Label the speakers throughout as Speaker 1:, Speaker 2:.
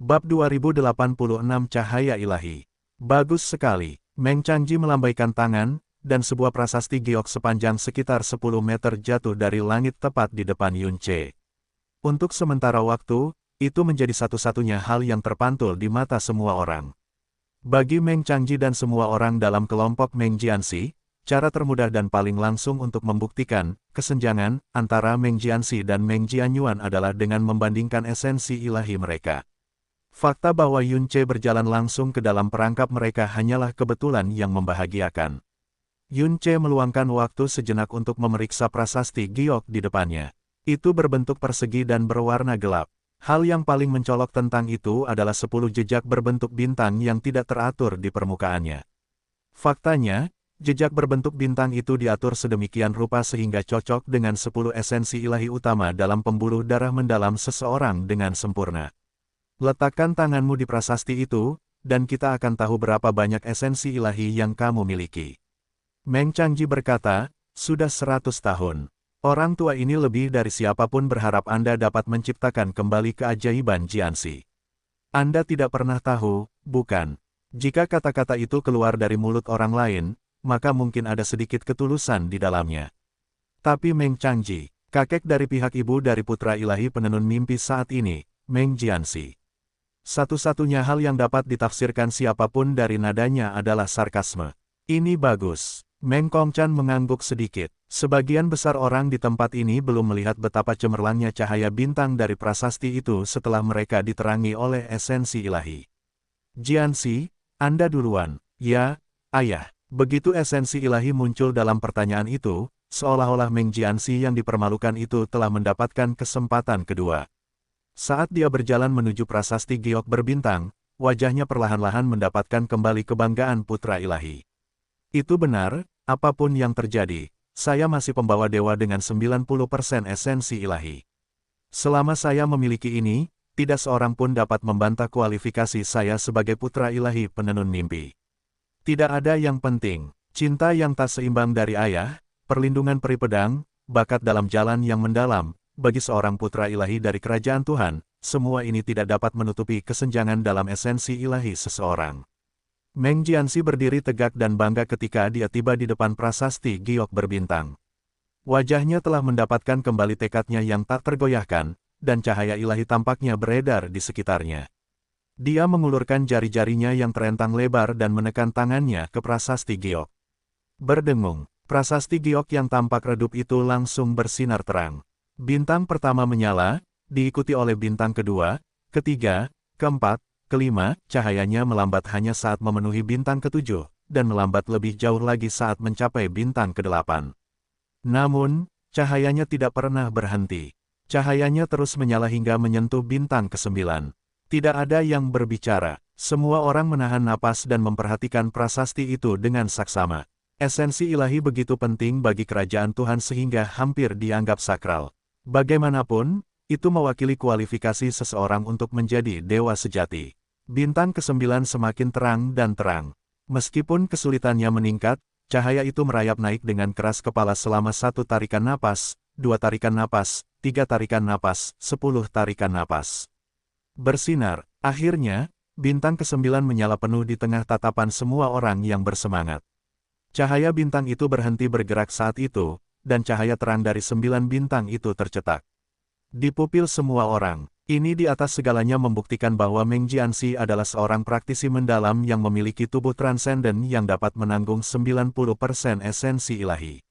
Speaker 1: Bab 2086 Cahaya Ilahi. Bagus sekali. Meng Changji melambaikan tangan, dan sebuah prasasti giok sepanjang sekitar 10 meter jatuh dari langit tepat di depan Yun Ce. Untuk sementara waktu, itu menjadi satu-satunya hal yang terpantul di mata semua orang. Bagi Meng Changji dan semua orang dalam kelompok Meng Jianxi, cara termudah dan paling langsung untuk membuktikan kesenjangan antara Meng Jianxi dan Meng Jianyuan adalah dengan membandingkan esensi ilahi mereka. Fakta bahwa Yun Ce berjalan langsung ke dalam perangkap mereka hanyalah kebetulan yang membahagiakan. Yun Ce meluangkan waktu sejenak untuk memeriksa prasasti giok di depannya. Itu berbentuk persegi dan berwarna gelap. Hal yang paling mencolok tentang itu adalah 10 jejak berbentuk bintang yang tidak teratur di permukaannya. Faktanya, jejak berbentuk bintang itu diatur sedemikian rupa sehingga cocok dengan 10 esensi ilahi utama dalam pembuluh darah mendalam seseorang dengan sempurna. Letakkan tanganmu di prasasti itu, dan kita akan tahu berapa banyak esensi ilahi yang kamu miliki. Meng Changji berkata, sudah 100 tahun. Orang tua ini lebih dari siapapun berharap Anda dapat menciptakan kembali keajaiban Jianxi. Anda tidak pernah tahu, bukan? Jika kata-kata itu keluar dari mulut orang lain, maka mungkin ada sedikit ketulusan di dalamnya. Tapi Meng Changji, kakek dari pihak ibu dari putra ilahi penenun mimpi saat ini, Meng Jianxi. Satu-satunya hal yang dapat ditafsirkan siapapun dari nadanya adalah sarkasme. Ini bagus. Meng Kongchan mengangguk sedikit. Sebagian besar orang di tempat ini belum melihat betapa cemerlangnya cahaya bintang dari prasasti itu setelah mereka diterangi oleh esensi ilahi. Jianxi, Anda duluan. Ya, ayah. Begitu esensi ilahi muncul dalam pertanyaan itu, seolah-olah Meng Jianxi yang dipermalukan itu telah mendapatkan kesempatan kedua. Saat dia berjalan menuju prasasti giok berbintang, wajahnya perlahan-lahan mendapatkan kembali kebanggaan putra ilahi. Itu benar, apapun yang terjadi, saya masih pembawa dewa dengan 90% esensi ilahi. Selama saya memiliki ini, tidak seorang pun dapat membantah kualifikasi saya sebagai putra ilahi penenun mimpi. Tidak ada yang penting, cinta yang tak seimbang dari ayah, perlindungan peri pedang, bakat dalam jalan yang mendalam. Bagi seorang putra ilahi dari kerajaan Tuhan, semua ini tidak dapat menutupi kesenjangan dalam esensi ilahi seseorang. Meng Jianxi berdiri tegak dan bangga ketika dia tiba di depan prasasti giok berbintang. Wajahnya telah mendapatkan kembali tekadnya yang tak tergoyahkan, dan cahaya ilahi tampaknya beredar di sekitarnya. Dia mengulurkan jari-jarinya yang terentang lebar dan menekan tangannya ke prasasti giok. Berdengung, prasasti giok yang tampak redup itu langsung bersinar terang. Bintang pertama menyala, diikuti oleh bintang kedua, ketiga, keempat, kelima, cahayanya melambat hanya saat memenuhi bintang ketujuh, dan melambat lebih jauh lagi saat mencapai bintang kedelapan. Namun, cahayanya tidak pernah berhenti. Cahayanya terus menyala hingga menyentuh bintang kesembilan. Tidak ada yang berbicara, semua orang menahan napas dan memperhatikan prasasti itu dengan saksama. Esensi ilahi begitu penting bagi kerajaan Tuhan sehingga hampir dianggap sakral. Bagaimanapun, itu mewakili kualifikasi seseorang untuk menjadi dewa sejati. Bintang ke-9 semakin terang dan terang. Meskipun kesulitannya meningkat, cahaya itu merayap naik dengan keras kepala selama 1 tarikan napas, 2 tarikan napas, 3 tarikan napas, 10 tarikan napas. Bersinar, akhirnya, bintang ke-9 menyala penuh di tengah tatapan semua orang yang bersemangat. Cahaya bintang itu berhenti bergerak saat itu, dan cahaya terang dari 9 bintang itu tercetak di pupil semua orang. Ini di atas segalanya membuktikan bahwa Meng Jianxi adalah seorang praktisi mendalam yang memiliki tubuh transenden yang dapat menanggung 90% esensi ilahi.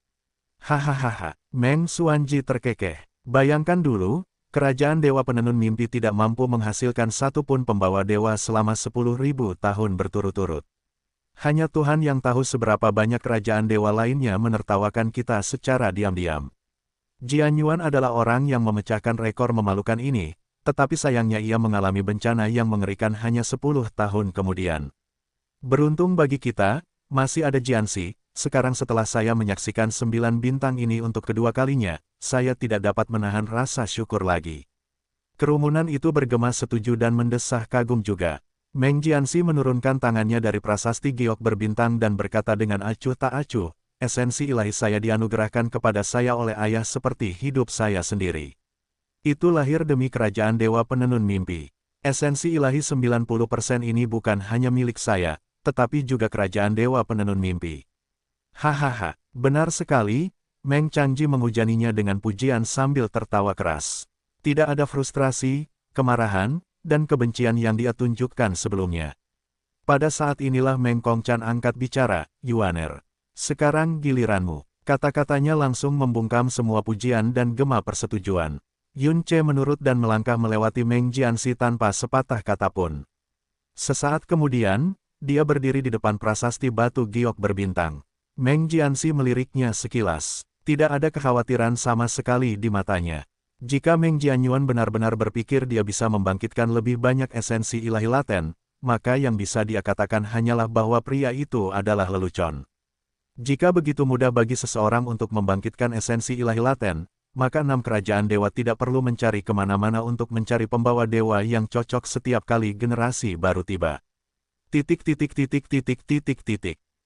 Speaker 1: Hahaha, Meng Xuanji terkekeh. Bayangkan dulu, kerajaan dewa penenun mimpi tidak mampu menghasilkan satu pun pembawa dewa selama 10.000 tahun berturut-turut. Hanya Tuhan yang tahu seberapa banyak kerajaan dewa lainnya menertawakan kita secara diam-diam. Jianyuan adalah orang yang memecahkan rekor memalukan ini, tetapi sayangnya ia mengalami bencana yang mengerikan hanya 10 tahun kemudian. Beruntung bagi kita, masih ada Jianxi. Sekarang setelah saya menyaksikan 9 bintang ini untuk kedua kalinya, saya tidak dapat menahan rasa syukur lagi. Kerumunan itu bergema setuju dan mendesah kagum juga. Meng Jianxi menurunkan tangannya dari prasasti giok berbintang dan berkata dengan acuh tak acuh, esensi ilahi saya dianugerahkan kepada saya oleh ayah seperti hidup saya sendiri. Itu lahir demi kerajaan dewa penenun mimpi. Esensi ilahi 90% ini bukan hanya milik saya, tetapi juga kerajaan dewa penenun mimpi. Hahaha, benar sekali, Meng Changji menghujaninya dengan pujian sambil tertawa keras. Tidak ada frustrasi, kemarahan, dan kebencian yang dia tunjukkan sebelumnya. Pada saat inilah Meng Kongchan angkat bicara, Yuaner. Sekarang giliranmu. Kata-katanya langsung membungkam semua pujian dan gema persetujuan. Yun Ce menurut dan melangkah melewati Meng Jianxi tanpa sepatah kata pun. Sesaat kemudian, dia berdiri di depan prasasti batu giok berbintang. Meng Jianxi meliriknya sekilas. Tidak ada kekhawatiran sama sekali di matanya. Jika Meng Jianyuan benar-benar berpikir dia bisa membangkitkan lebih banyak esensi ilahi laten, maka yang bisa dia katakan hanyalah bahwa pria itu adalah lelucon. Jika begitu mudah bagi seseorang untuk membangkitkan esensi ilahi laten, maka 6 kerajaan dewa tidak perlu mencari kemana-mana untuk mencari pembawa dewa yang cocok setiap kali generasi baru tiba.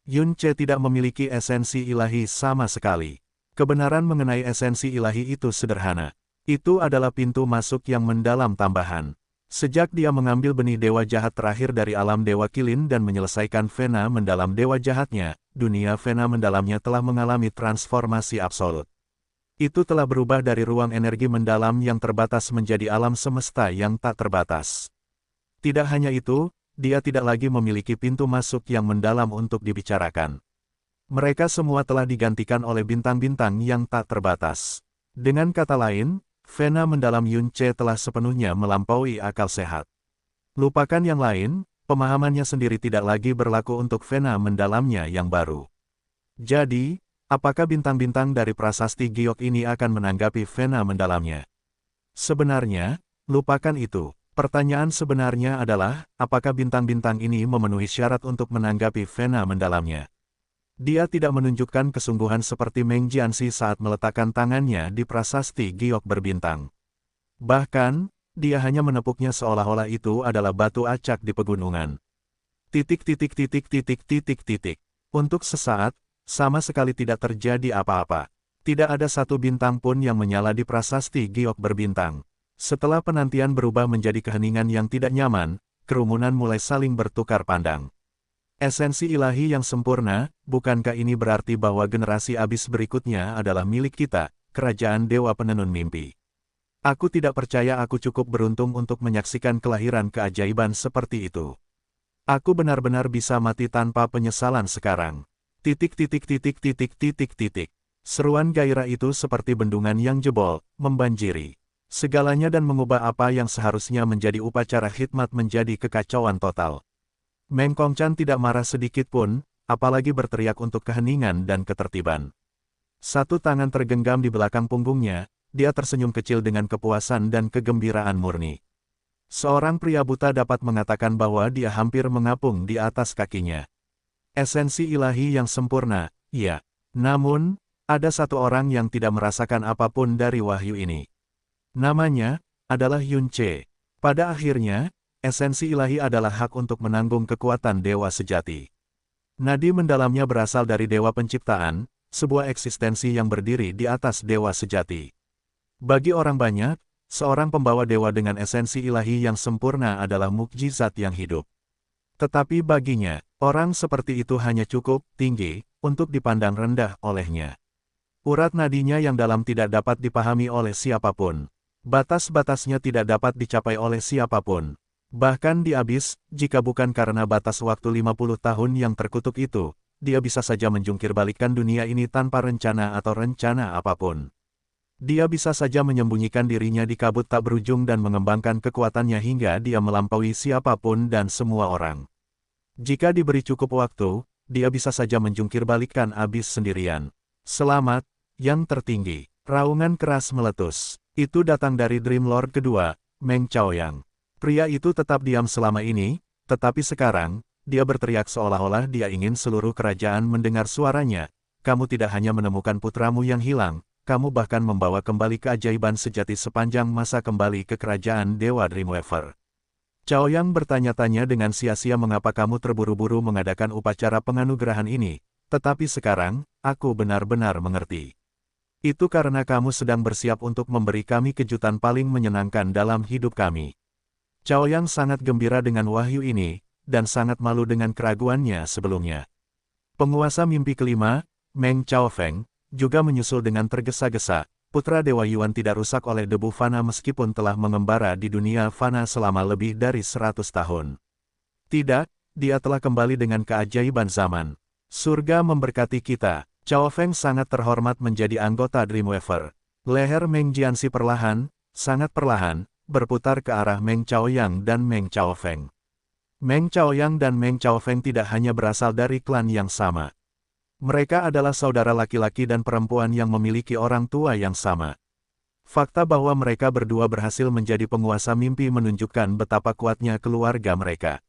Speaker 1: Yun Ce tidak memiliki esensi ilahi sama sekali. Kebenaran mengenai esensi ilahi itu sederhana. Itu adalah pintu masuk yang mendalam tambahan. Sejak dia mengambil benih dewa jahat terakhir dari alam dewa kilin dan menyelesaikan vena mendalam dewa jahatnya, dunia vena mendalamnya telah mengalami transformasi absolut. Itu telah berubah dari ruang energi mendalam yang terbatas menjadi alam semesta yang tak terbatas. Tidak hanya itu, dia tidak lagi memiliki pintu masuk yang mendalam untuk dibicarakan. Mereka semua telah digantikan oleh bintang-bintang yang tak terbatas. Dengan kata lain, vena mendalam Yun Ce telah sepenuhnya melampaui akal sehat. Lupakan yang lain, pemahamannya sendiri tidak lagi berlaku untuk vena mendalamnya yang baru. Jadi, apakah bintang-bintang dari prasasti giok ini akan menanggapi vena mendalamnya? Sebenarnya, lupakan itu. Pertanyaan sebenarnya adalah, apakah bintang-bintang ini memenuhi syarat untuk menanggapi vena mendalamnya? Dia tidak menunjukkan kesungguhan seperti Meng Jianxi saat meletakkan tangannya di prasasti giok berbintang. Bahkan, dia hanya menepuknya seolah-olah itu adalah batu acak di pegunungan. Untuk sesaat, sama sekali tidak terjadi apa-apa. Tidak ada satu bintang pun yang menyala di prasasti giok berbintang. Setelah penantian berubah menjadi keheningan yang tidak nyaman, kerumunan mulai saling bertukar pandang. Esensi ilahi yang sempurna, bukankah ini berarti bahwa generasi abis berikutnya adalah milik kita, kerajaan dewa penenun mimpi? Aku tidak percaya aku cukup beruntung untuk menyaksikan kelahiran keajaiban seperti itu. Aku benar-benar bisa mati tanpa penyesalan sekarang. Seruan gairah itu seperti bendungan yang jebol, membanjiri segalanya dan mengubah apa yang seharusnya menjadi upacara khidmat menjadi kekacauan total. Meng Kongchan tidak marah sedikit pun, apalagi berteriak untuk keheningan dan ketertiban. Satu tangan tergenggam di belakang punggungnya, dia tersenyum kecil dengan kepuasan dan kegembiraan murni. Seorang pria buta dapat mengatakan bahwa dia hampir mengapung di atas kakinya. Esensi ilahi yang sempurna, iya. Namun, ada satu orang yang tidak merasakan apapun dari wahyu ini. Namanya adalah Yun Ce. Pada akhirnya, esensi ilahi adalah hak untuk menanggung kekuatan dewa sejati. Nadi mendalamnya berasal dari dewa penciptaan, sebuah eksistensi yang berdiri di atas dewa sejati. Bagi orang banyak, seorang pembawa dewa dengan esensi ilahi yang sempurna adalah mukjizat yang hidup. Tetapi baginya, orang seperti itu hanya cukup tinggi untuk dipandang rendah olehnya. Urat nadinya yang dalam tidak dapat dipahami oleh siapapun. Batas-batasnya tidak dapat dicapai oleh siapapun. Bahkan di abis, jika bukan karena batas waktu 50 tahun yang terkutuk itu, dia bisa saja menjungkir balikkan dunia ini tanpa rencana atau rencana apapun. Dia bisa saja menyembunyikan dirinya di kabut tak berujung dan mengembangkan kekuatannya hingga dia melampaui siapapun dan semua orang. Jika diberi cukup waktu, dia bisa saja menjungkir balikkan abis sendirian. Selamat, yang tertinggi. Raungan keras meletus. Itu datang dari Dream Lord kedua, Meng Chaoyang. Pria itu tetap diam selama ini, tetapi sekarang, dia berteriak seolah-olah dia ingin seluruh kerajaan mendengar suaranya. Kamu tidak hanya menemukan putramu yang hilang, kamu bahkan membawa kembali keajaiban sejati sepanjang masa kembali ke kerajaan Dewa Dreamweaver. Chaoyang bertanya-tanya dengan sia-sia mengapa kamu terburu-buru mengadakan upacara penganugerahan ini, tetapi sekarang, aku benar-benar mengerti. Itu karena kamu sedang bersiap untuk memberi kami kejutan paling menyenangkan dalam hidup kami. Chaoyang sangat gembira dengan wahyu ini, dan sangat malu dengan keraguannya sebelumnya. Penguasa mimpi kelima, Meng Chaofeng, juga menyusul dengan tergesa-gesa. Putra Dewa Yuan tidak rusak oleh debu fana meskipun telah mengembara di dunia fana selama lebih dari 100 tahun. Tidak, dia telah kembali dengan keajaiban zaman. Surga memberkati kita. Chaofeng sangat terhormat menjadi anggota Dreamweaver. Leher Meng Jianxi perlahan, sangat perlahan, berputar ke arah Meng Chaoyang dan Meng Chaofeng. Meng Chaoyang dan Meng Chaofeng tidak hanya berasal dari klan yang sama. Mereka adalah saudara laki-laki dan perempuan yang memiliki orang tua yang sama. Fakta bahwa mereka berdua berhasil menjadi penguasa mimpi menunjukkan betapa kuatnya keluarga mereka.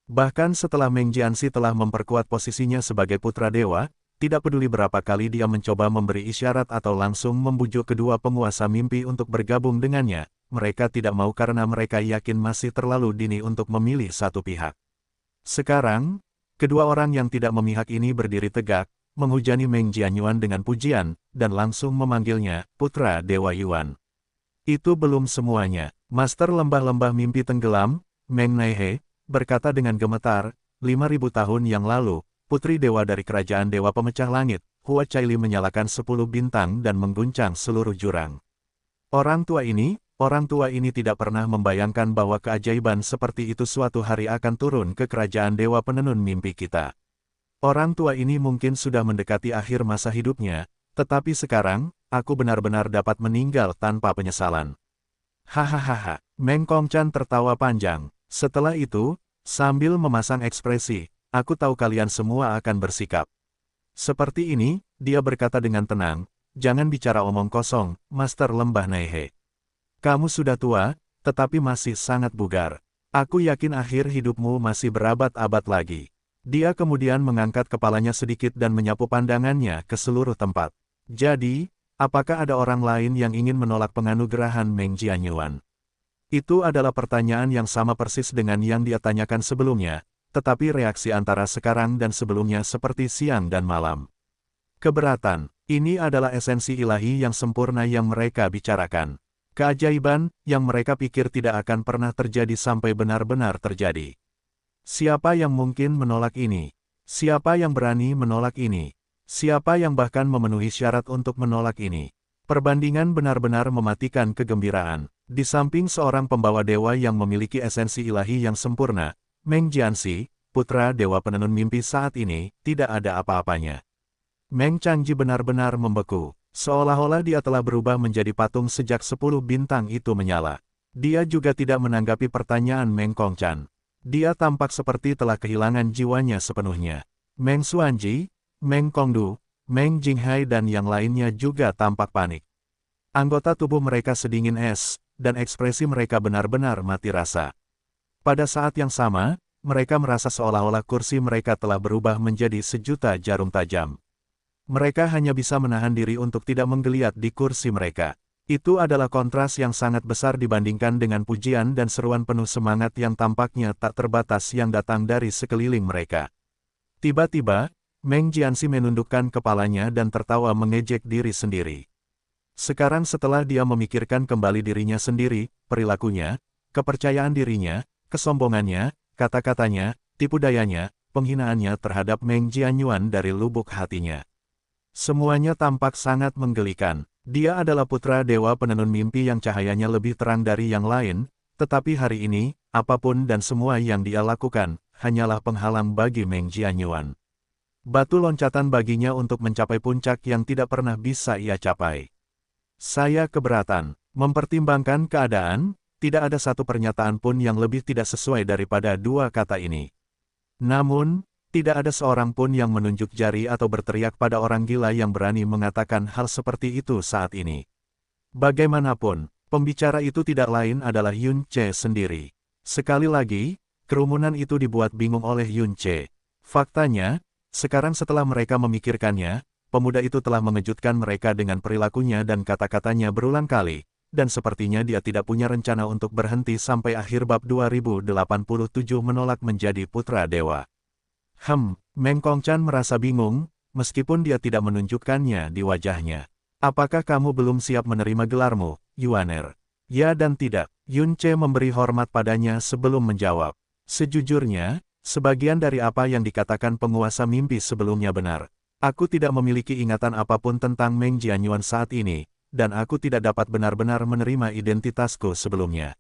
Speaker 1: Bahkan setelah Meng Jianxi telah memperkuat posisinya sebagai putra dewa, tidak peduli berapa kali dia mencoba memberi isyarat atau langsung membujuk kedua penguasa mimpi untuk bergabung dengannya, mereka tidak mau karena mereka yakin masih terlalu dini untuk memilih satu pihak. Sekarang, kedua orang yang tidak memihak ini berdiri tegak, menghujani Meng Jianyuan dengan pujian, dan langsung memanggilnya, Putra Dewa Yuan. Itu belum semuanya. Master lembah-lembah mimpi tenggelam, Meng Naihe, berkata dengan gemetar, 5.000 tahun yang lalu, Putri Dewa dari Kerajaan Dewa Pemecah Langit, Hua Caili menyalakan 10 bintang dan mengguncang seluruh jurang. Orang tua ini tidak pernah membayangkan bahwa keajaiban seperti itu suatu hari akan turun ke kerajaan dewa penenun mimpi kita. Orang tua ini mungkin sudah mendekati akhir masa hidupnya, tetapi sekarang, aku benar-benar dapat meninggal tanpa penyesalan. Hahaha, Meng Kongchan tertawa panjang. Setelah itu, sambil memasang ekspresi, aku tahu kalian semua akan bersikap seperti ini, dia berkata dengan tenang, jangan bicara omong kosong, Master Lembah Naihe. Kamu sudah tua, tetapi masih sangat bugar. Aku yakin akhir hidupmu masih berabad-abad lagi. Dia kemudian mengangkat kepalanya sedikit dan menyapu pandangannya ke seluruh tempat. Jadi, apakah ada orang lain yang ingin menolak penganugerahan Meng Jianyuan? Itu adalah pertanyaan yang sama persis dengan yang dia tanyakan sebelumnya, tetapi reaksi antara sekarang dan sebelumnya seperti siang dan malam. Keberatan, ini adalah esensi ilahi yang sempurna yang mereka bicarakan. Keajaiban, yang mereka pikir tidak akan pernah terjadi sampai benar-benar terjadi. Siapa yang mungkin menolak ini? Siapa yang berani menolak ini? Siapa yang bahkan memenuhi syarat untuk menolak ini? Perbandingan benar-benar mematikan kegembiraan. Di samping seorang pembawa dewa yang memiliki esensi ilahi yang sempurna, Meng Jianxi, putra dewa penenun mimpi saat ini, tidak ada apa-apanya. Meng Changji benar-benar membeku. Seolah-olah dia telah berubah menjadi patung sejak 10 bintang itu menyala. Dia juga tidak menanggapi pertanyaan Meng Kongchan. Dia tampak seperti telah kehilangan jiwanya sepenuhnya. Meng Xuanji, Meng Kongdu, Meng Jinghai dan yang lainnya juga tampak panik. Anggota tubuh mereka sedingin es, dan ekspresi mereka benar-benar mati rasa. Pada saat yang sama, mereka merasa seolah-olah kursi mereka telah berubah menjadi sejuta jarum tajam. Mereka hanya bisa menahan diri untuk tidak menggeliat di kursi mereka. Itu adalah kontras yang sangat besar dibandingkan dengan pujian dan seruan penuh semangat yang tampaknya tak terbatas yang datang dari sekeliling mereka. Tiba-tiba, Meng Jianxi menundukkan kepalanya dan tertawa mengejek diri sendiri. Sekarang setelah dia memikirkan kembali dirinya sendiri, perilakunya, kepercayaan dirinya, kesombongannya, kata-katanya, tipu dayanya, penghinaannya terhadap Meng Jianyuan dari lubuk hatinya. Semuanya tampak sangat menggelikan. Dia adalah putra dewa penenun mimpi yang cahayanya lebih terang dari yang lain, tetapi hari ini, apapun dan semua yang dia lakukan, hanyalah penghalang bagi Meng Jianyuan. Batu loncatan baginya untuk mencapai puncak yang tidak pernah bisa ia capai. Saya keberatan. Mempertimbangkan keadaan, tidak ada satu pernyataan pun yang lebih tidak sesuai daripada dua kata ini. Namun, tidak ada seorang pun yang menunjuk jari atau berteriak pada orang gila yang berani mengatakan hal seperti itu saat ini. Bagaimanapun, pembicara itu tidak lain adalah Yun Che sendiri. Sekali lagi, kerumunan itu dibuat bingung oleh Yun Che. Faktanya, sekarang setelah mereka memikirkannya, pemuda itu telah mengejutkan mereka dengan perilakunya dan kata-katanya berulang kali, dan sepertinya dia tidak punya rencana untuk berhenti sampai akhir bab 2087 menolak menjadi putra dewa. Meng Kongchan merasa bingung, meskipun dia tidak menunjukkannya di wajahnya. Apakah kamu belum siap menerima gelarmu, Yuaner? Ya dan tidak, Yun Ce memberi hormat padanya sebelum menjawab. Sejujurnya, sebagian dari apa yang dikatakan penguasa mimpi sebelumnya benar. Aku tidak memiliki ingatan apapun tentang Meng Jianyuan saat ini, dan aku tidak dapat benar-benar menerima identitasku sebelumnya.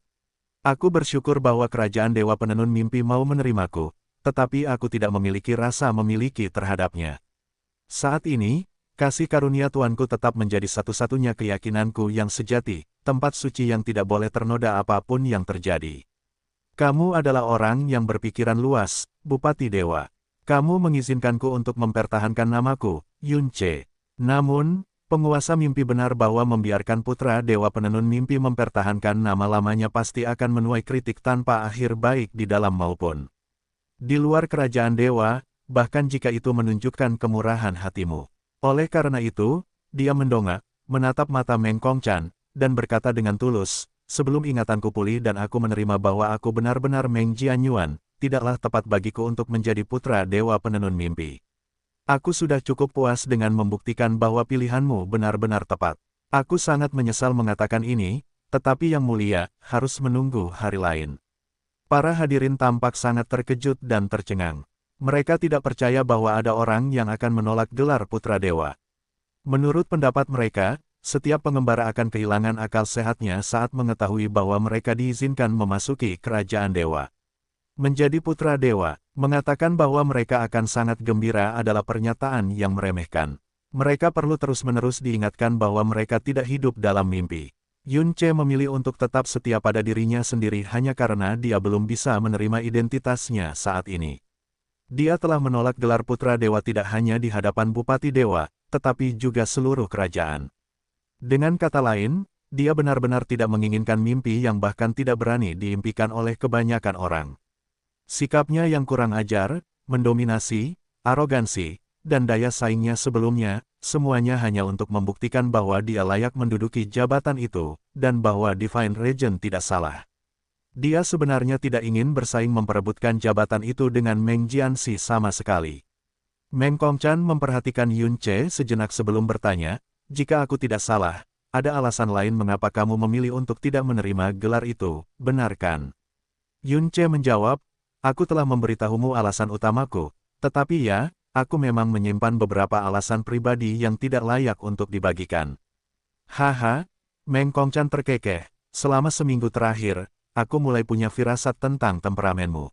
Speaker 1: Aku bersyukur bahwa kerajaan Dewa Penenun Mimpi mau menerimaku, tetapi aku tidak memiliki rasa memiliki terhadapnya. Saat ini, kasih karunia Tuanku tetap menjadi satu-satunya keyakinanku yang sejati, tempat suci yang tidak boleh ternoda apapun yang terjadi. Kamu adalah orang yang berpikiran luas, Bupati Dewa. Kamu mengizinkanku untuk mempertahankan namaku, Yun Ce. Namun, penguasa mimpi benar bahwa membiarkan putra Dewa Penenun Mimpi mempertahankan nama lamanya pasti akan menuai kritik tanpa akhir baik di dalam maupun di luar kerajaan dewa, bahkan jika itu menunjukkan kemurahan hatimu. Oleh karena itu, dia mendongak, menatap mata Meng Kongchan, dan berkata dengan tulus, sebelum ingatanku pulih dan aku menerima bahwa aku benar-benar Meng Jianyuan, tidaklah tepat bagiku untuk menjadi putra Dewa Penenun Mimpi. Aku sudah cukup puas dengan membuktikan bahwa pilihanmu benar-benar tepat. Aku sangat menyesal mengatakan ini, tetapi yang mulia, harus menunggu hari lain. Para hadirin tampak sangat terkejut dan tercengang. Mereka tidak percaya bahwa ada orang yang akan menolak gelar Putra Dewa. Menurut pendapat mereka, setiap pengembara akan kehilangan akal sehatnya saat mengetahui bahwa mereka diizinkan memasuki kerajaan dewa. Menjadi Putra Dewa, mengatakan bahwa mereka akan sangat gembira adalah pernyataan yang meremehkan. Mereka perlu terus-menerus diingatkan bahwa mereka tidak hidup dalam mimpi. Yun Ce memilih untuk tetap setia pada dirinya sendiri hanya karena dia belum bisa menerima identitasnya saat ini. Dia telah menolak gelar Putra Dewa tidak hanya di hadapan Bupati Dewa, tetapi juga seluruh kerajaan. Dengan kata lain, dia benar-benar tidak menginginkan mimpi yang bahkan tidak berani diimpikan oleh kebanyakan orang. Sikapnya yang kurang ajar, mendominasi, arogansi, dan daya saingnya sebelumnya, semuanya hanya untuk membuktikan bahwa dia layak menduduki jabatan itu, dan bahwa Divine Regent tidak salah. Dia sebenarnya tidak ingin bersaing memperebutkan jabatan itu dengan Meng Jianxi sama sekali. Meng Kongchan memperhatikan Yun Ce sejenak sebelum bertanya, jika aku tidak salah, ada alasan lain mengapa kamu memilih untuk tidak menerima gelar itu, benar kan? Yun Ce menjawab, aku telah memberitahumu alasan utamaku, tetapi ya, aku memang menyimpan beberapa alasan pribadi yang tidak layak untuk dibagikan. Haha, Meng Kongchan terkekeh, selama seminggu terakhir, aku mulai punya firasat tentang temperamenmu.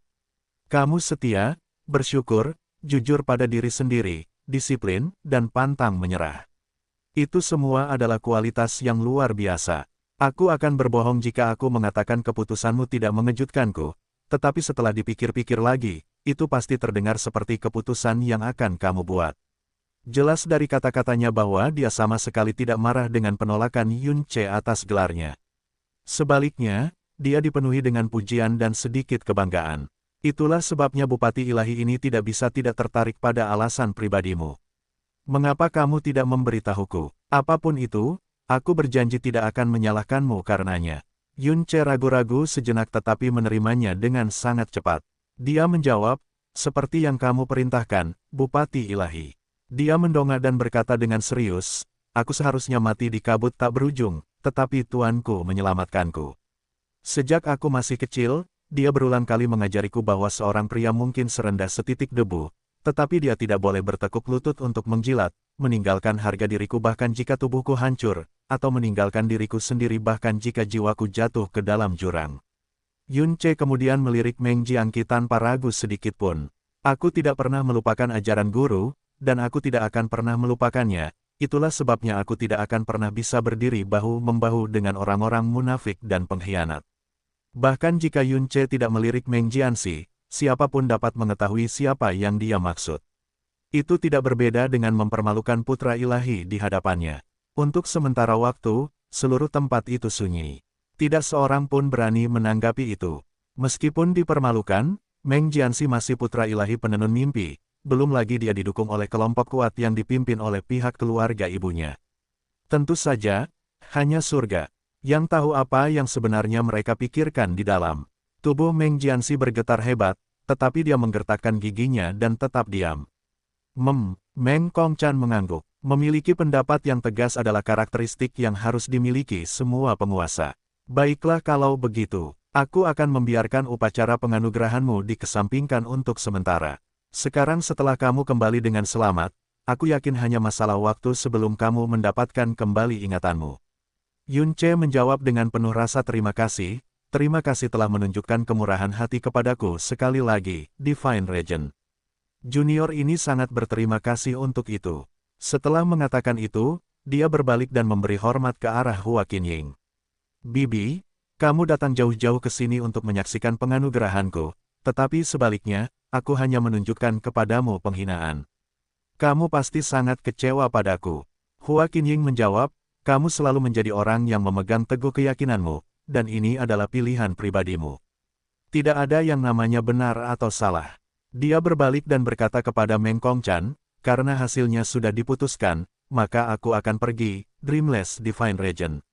Speaker 1: Kamu setia, bersyukur, jujur pada diri sendiri, disiplin, dan pantang menyerah. Itu semua adalah kualitas yang luar biasa. Aku akan berbohong jika aku mengatakan keputusanmu tidak mengejutkanku, tetapi setelah dipikir-pikir lagi, itu pasti terdengar seperti keputusan yang akan kamu buat. Jelas dari kata-katanya bahwa dia sama sekali tidak marah dengan penolakan Yun Ce atas gelarnya. Sebaliknya, dia dipenuhi dengan pujian dan sedikit kebanggaan. Itulah sebabnya Bupati Ilahi ini tidak bisa tidak tertarik pada alasan pribadimu. Mengapa kamu tidak memberitahuku? Apapun itu, aku berjanji tidak akan menyalahkanmu karenanya. Yun Ce ragu-ragu sejenak tetapi menerimanya dengan sangat cepat. Dia menjawab, seperti yang kamu perintahkan, Bupati Ilahi. Dia mendongak dan berkata dengan serius, aku seharusnya mati di kabut tak berujung, tetapi Tuanku menyelamatkanku. Sejak aku masih kecil, dia berulang kali mengajariku bahwa seorang pria mungkin serendah setitik debu, tetapi dia tidak boleh bertekuk lutut untuk menjilat, meninggalkan harga diriku bahkan jika tubuhku hancur, atau meninggalkan diriku sendiri bahkan jika jiwaku jatuh ke dalam jurang. Yun Ce kemudian melirik Meng Jiangqi tanpa ragu sedikit pun. Aku tidak pernah melupakan ajaran guru, dan aku tidak akan pernah melupakannya, itulah sebabnya aku tidak akan pernah bisa berdiri bahu-membahu dengan orang-orang munafik dan pengkhianat. Bahkan jika Yun Ce tidak melirik Meng Jianxi, siapapun dapat mengetahui siapa yang dia maksud. Itu tidak berbeda dengan mempermalukan putra ilahi di hadapannya. Untuk sementara waktu, seluruh tempat itu sunyi. Tidak seorang pun berani menanggapi itu. Meskipun dipermalukan, Meng Jianxi masih putra ilahi penenun mimpi, belum lagi dia didukung oleh kelompok kuat yang dipimpin oleh pihak keluarga ibunya. Tentu saja, hanya surga yang tahu apa yang sebenarnya mereka pikirkan di dalam. Tubuh Meng Jianxi bergetar hebat, tetapi dia menggertakkan giginya dan tetap diam. Meng Kongchan mengangguk. Memiliki pendapat yang tegas adalah karakteristik yang harus dimiliki semua penguasa. Baiklah kalau begitu, aku akan membiarkan upacara penganugerahanmu dikesampingkan untuk sementara. Sekarang setelah kamu kembali dengan selamat, aku yakin hanya masalah waktu sebelum kamu mendapatkan kembali ingatanmu. Yun Che menjawab dengan penuh rasa terima kasih telah menunjukkan kemurahan hati kepadaku sekali lagi, Divine Regent. Junior ini sangat berterima kasih untuk itu. Setelah mengatakan itu, dia berbalik dan memberi hormat ke arah Hua Qinying. Bibi, kamu datang jauh-jauh ke sini untuk menyaksikan penganugerahanku, tetapi sebaliknya, aku hanya menunjukkan kepadamu penghinaan. Kamu pasti sangat kecewa padaku. Hua Qinying menjawab, kamu selalu menjadi orang yang memegang teguh keyakinanmu, dan ini adalah pilihan pribadimu. Tidak ada yang namanya benar atau salah. Dia berbalik dan berkata kepada Meng Kongchan, karena hasilnya sudah diputuskan, maka aku akan pergi, Dreamless Divine Regent.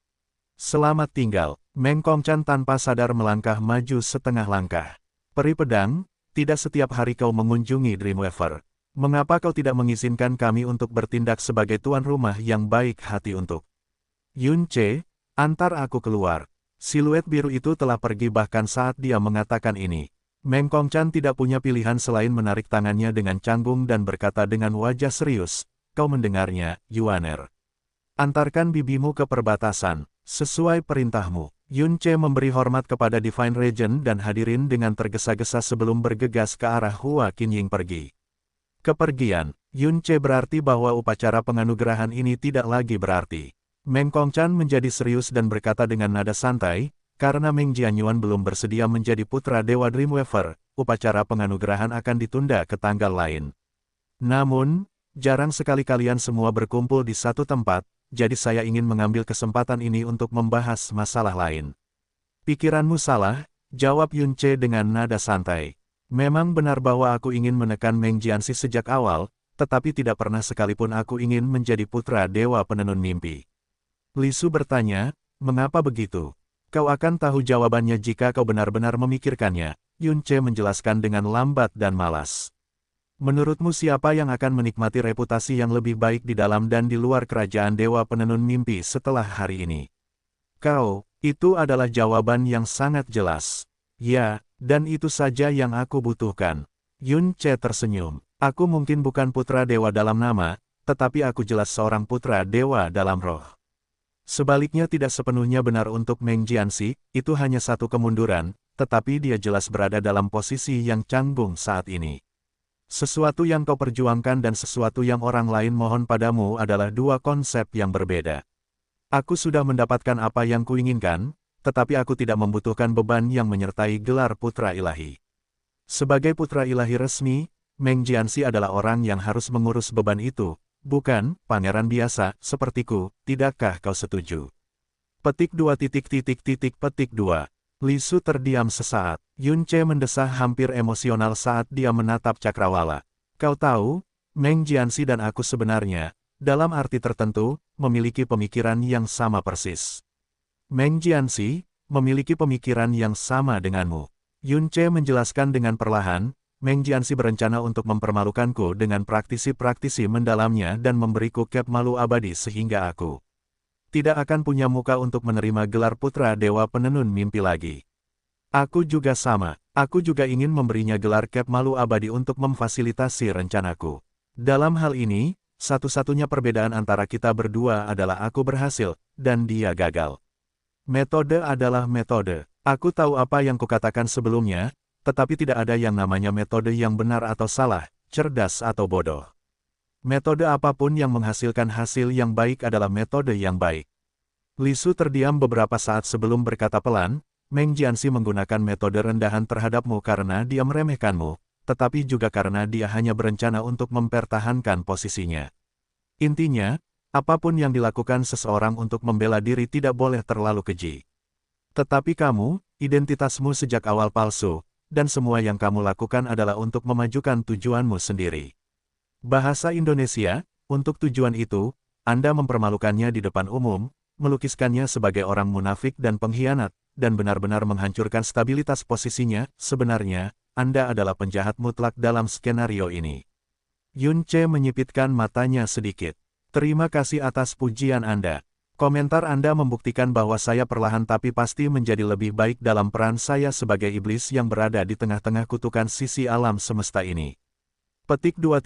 Speaker 1: Selamat tinggal, Meng Kongchan tanpa sadar melangkah maju setengah langkah. Peri pedang, tidak setiap hari kau mengunjungi Dreamweaver. Mengapa kau tidak mengizinkan kami untuk bertindak sebagai tuan rumah yang baik hati untuk Yun Che? Antar aku keluar. Siluet biru itu telah pergi bahkan saat dia mengatakan ini. Meng Kongchan tidak punya pilihan selain menarik tangannya dengan canggung dan berkata dengan wajah serius, kau mendengarnya, Yuaner. Antarkan bibimu ke perbatasan. Sesuai perintahmu, Yun Che memberi hormat kepada Divine Regent dan hadirin dengan tergesa-gesa sebelum bergegas ke arah Hua Qinying pergi. Kepergian, Yun Che berarti bahwa upacara penganugerahan ini tidak lagi berarti. Meng Kongchan menjadi serius dan berkata dengan nada santai, karena Meng Jianyuan belum bersedia menjadi putra Dewa Dreamweaver, upacara penganugerahan akan ditunda ke tanggal lain. Namun, jarang sekali kalian semua berkumpul di satu tempat, jadi saya ingin mengambil kesempatan ini untuk membahas masalah lain. Pikiranmu salah, jawab Yun Che dengan nada santai. Memang benar bahwa aku ingin menekan Meng Jianxi sejak awal, tetapi tidak pernah sekalipun aku ingin menjadi putra Dewa Penenun Mimpi. Li Su bertanya, mengapa begitu? Kau akan tahu jawabannya jika kau benar-benar memikirkannya, Yun Che menjelaskan dengan lambat dan malas. Menurutmu siapa yang akan menikmati reputasi yang lebih baik di dalam dan di luar kerajaan Dewa Penenun Mimpi setelah hari ini? Kau, itu adalah jawaban yang sangat jelas. Ya, dan itu saja yang aku butuhkan. Yun Che tersenyum. Aku mungkin bukan putra dewa dalam nama, tetapi aku jelas seorang putra dewa dalam roh. Sebaliknya tidak sepenuhnya benar untuk Meng Jianxi, itu hanya satu kemunduran, tetapi dia jelas berada dalam posisi yang canggung saat ini. Sesuatu yang kau perjuangkan dan sesuatu yang orang lain mohon padamu adalah dua konsep yang berbeda. Aku sudah mendapatkan apa yang kuinginkan, tetapi aku tidak membutuhkan beban yang menyertai gelar putra ilahi. Sebagai putra ilahi resmi, Meng Jianxi adalah orang yang harus mengurus beban itu, bukan pangeran biasa sepertiku, tidakkah kau setuju? Petik 2. Petik 2. Li Su terdiam sesaat. Yun Che mendesah hampir emosional saat dia menatap Cakrawala. Kau tahu, Meng Jianxi dan aku sebenarnya, dalam arti tertentu, memiliki pemikiran yang sama persis. Meng Jianxi, memiliki pemikiran yang sama denganmu. Yun Che menjelaskan dengan perlahan, Meng Jianxi berencana untuk mempermalukanku dengan praktisi-praktisi mendalamnya dan memberiku cap malu abadi sehingga aku tidak akan punya muka untuk menerima gelar putra Dewa Penenun Mimpi lagi. Aku juga sama, aku juga ingin memberinya gelar cap malu abadi untuk memfasilitasi rencanaku. Dalam hal ini, satu-satunya perbedaan antara kita berdua adalah aku berhasil, dan dia gagal. Metode adalah metode. Aku tahu apa yang kukatakan sebelumnya, tetapi tidak ada yang namanya metode yang benar atau salah, cerdas atau bodoh. Metode apapun yang menghasilkan hasil yang baik adalah metode yang baik. Li Su terdiam beberapa saat sebelum berkata pelan, Meng Jianxi menggunakan metode rendahan terhadapmu karena dia meremehkanmu, tetapi juga karena dia hanya berencana untuk mempertahankan posisinya. Intinya, apapun yang dilakukan seseorang untuk membela diri tidak boleh terlalu keji. Tetapi kamu, identitasmu sejak awal palsu, dan semua yang kamu lakukan adalah untuk memajukan tujuanmu sendiri. Bahasa Indonesia, untuk tujuan itu, Anda mempermalukannya di depan umum, melukiskannya sebagai orang munafik dan pengkhianat, dan benar-benar menghancurkan stabilitas posisinya. Sebenarnya, Anda adalah penjahat mutlak dalam skenario ini. Yun Che menyipitkan matanya sedikit. Terima kasih atas pujian Anda. Komentar Anda membuktikan bahwa saya perlahan tapi pasti menjadi lebih baik dalam peran saya sebagai iblis yang berada di tengah-tengah kutukan sisi alam semesta ini. Petik 2.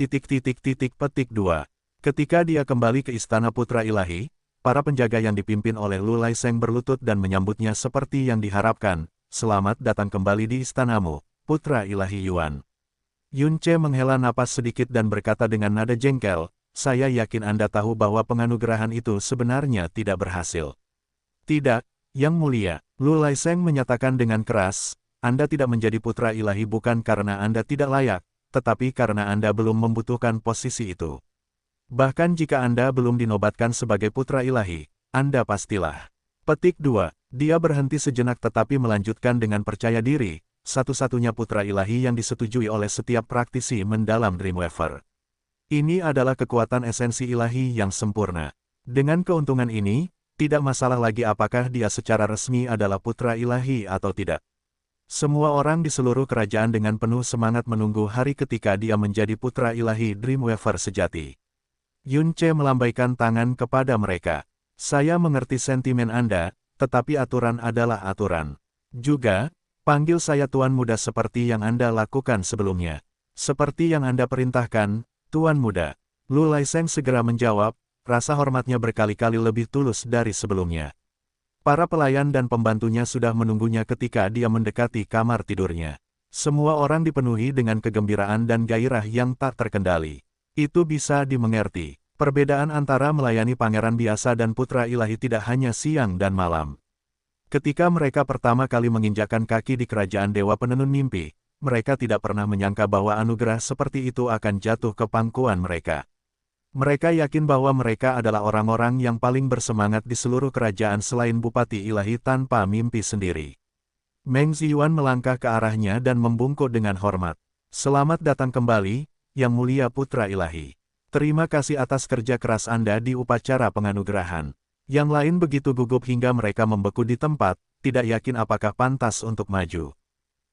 Speaker 1: Petik 2. Ketika dia kembali ke Istana Putra Ilahi, para penjaga yang dipimpin oleh Lu Laiseng berlutut dan menyambutnya seperti yang diharapkan. Selamat datang kembali di istanamu, Putra Ilahi Yuan. Yunce menghela napas sedikit dan berkata dengan nada jengkel, saya yakin Anda tahu bahwa penganugerahan itu sebenarnya tidak berhasil. Tidak, Yang Mulia, Lu Laiseng menyatakan dengan keras, Anda tidak menjadi Putra Ilahi bukan karena Anda tidak layak, tetapi karena Anda belum membutuhkan posisi itu. Bahkan jika Anda belum dinobatkan sebagai Putra Ilahi, Anda pastilah. Petik 2. Dia berhenti sejenak tetapi melanjutkan dengan percaya diri, satu-satunya Putra Ilahi yang disetujui oleh setiap praktisi mendalam Dreamweaver. Ini adalah kekuatan esensi ilahi yang sempurna. Dengan keuntungan ini, tidak masalah lagi apakah dia secara resmi adalah Putra Ilahi atau tidak. Semua orang di seluruh kerajaan dengan penuh semangat menunggu hari ketika dia menjadi Putra Ilahi Dreamweaver sejati. Yunce melambaikan tangan kepada mereka. Saya mengerti sentimen Anda, tetapi aturan adalah aturan. Juga, panggil saya Tuan Muda seperti yang Anda lakukan sebelumnya. Seperti yang Anda perintahkan, Tuan Muda. Lu Laiseng segera menjawab, rasa hormatnya berkali-kali lebih tulus dari sebelumnya. Para pelayan dan pembantunya sudah menunggunya ketika dia mendekati kamar tidurnya. Semua orang dipenuhi dengan kegembiraan dan gairah yang tak terkendali. Itu bisa dimengerti. Perbedaan antara melayani pangeran biasa dan Putra Ilahi tidak hanya siang dan malam. Ketika mereka pertama kali menginjakkan kaki di kerajaan Dewa Penenun Mimpi, mereka tidak pernah menyangka bahwa anugerah seperti itu akan jatuh ke pangkuan mereka. Mereka yakin bahwa mereka adalah orang-orang yang paling bersemangat di seluruh kerajaan selain Bupati Ilahi tanpa mimpi sendiri. Meng Ziyuan melangkah ke arahnya dan membungkuk dengan hormat. Selamat datang kembali, Yang Mulia Putra Ilahi. Terima kasih atas kerja keras Anda di upacara penganugerahan. Yang lain begitu gugup hingga mereka membeku di tempat, tidak yakin apakah pantas untuk maju.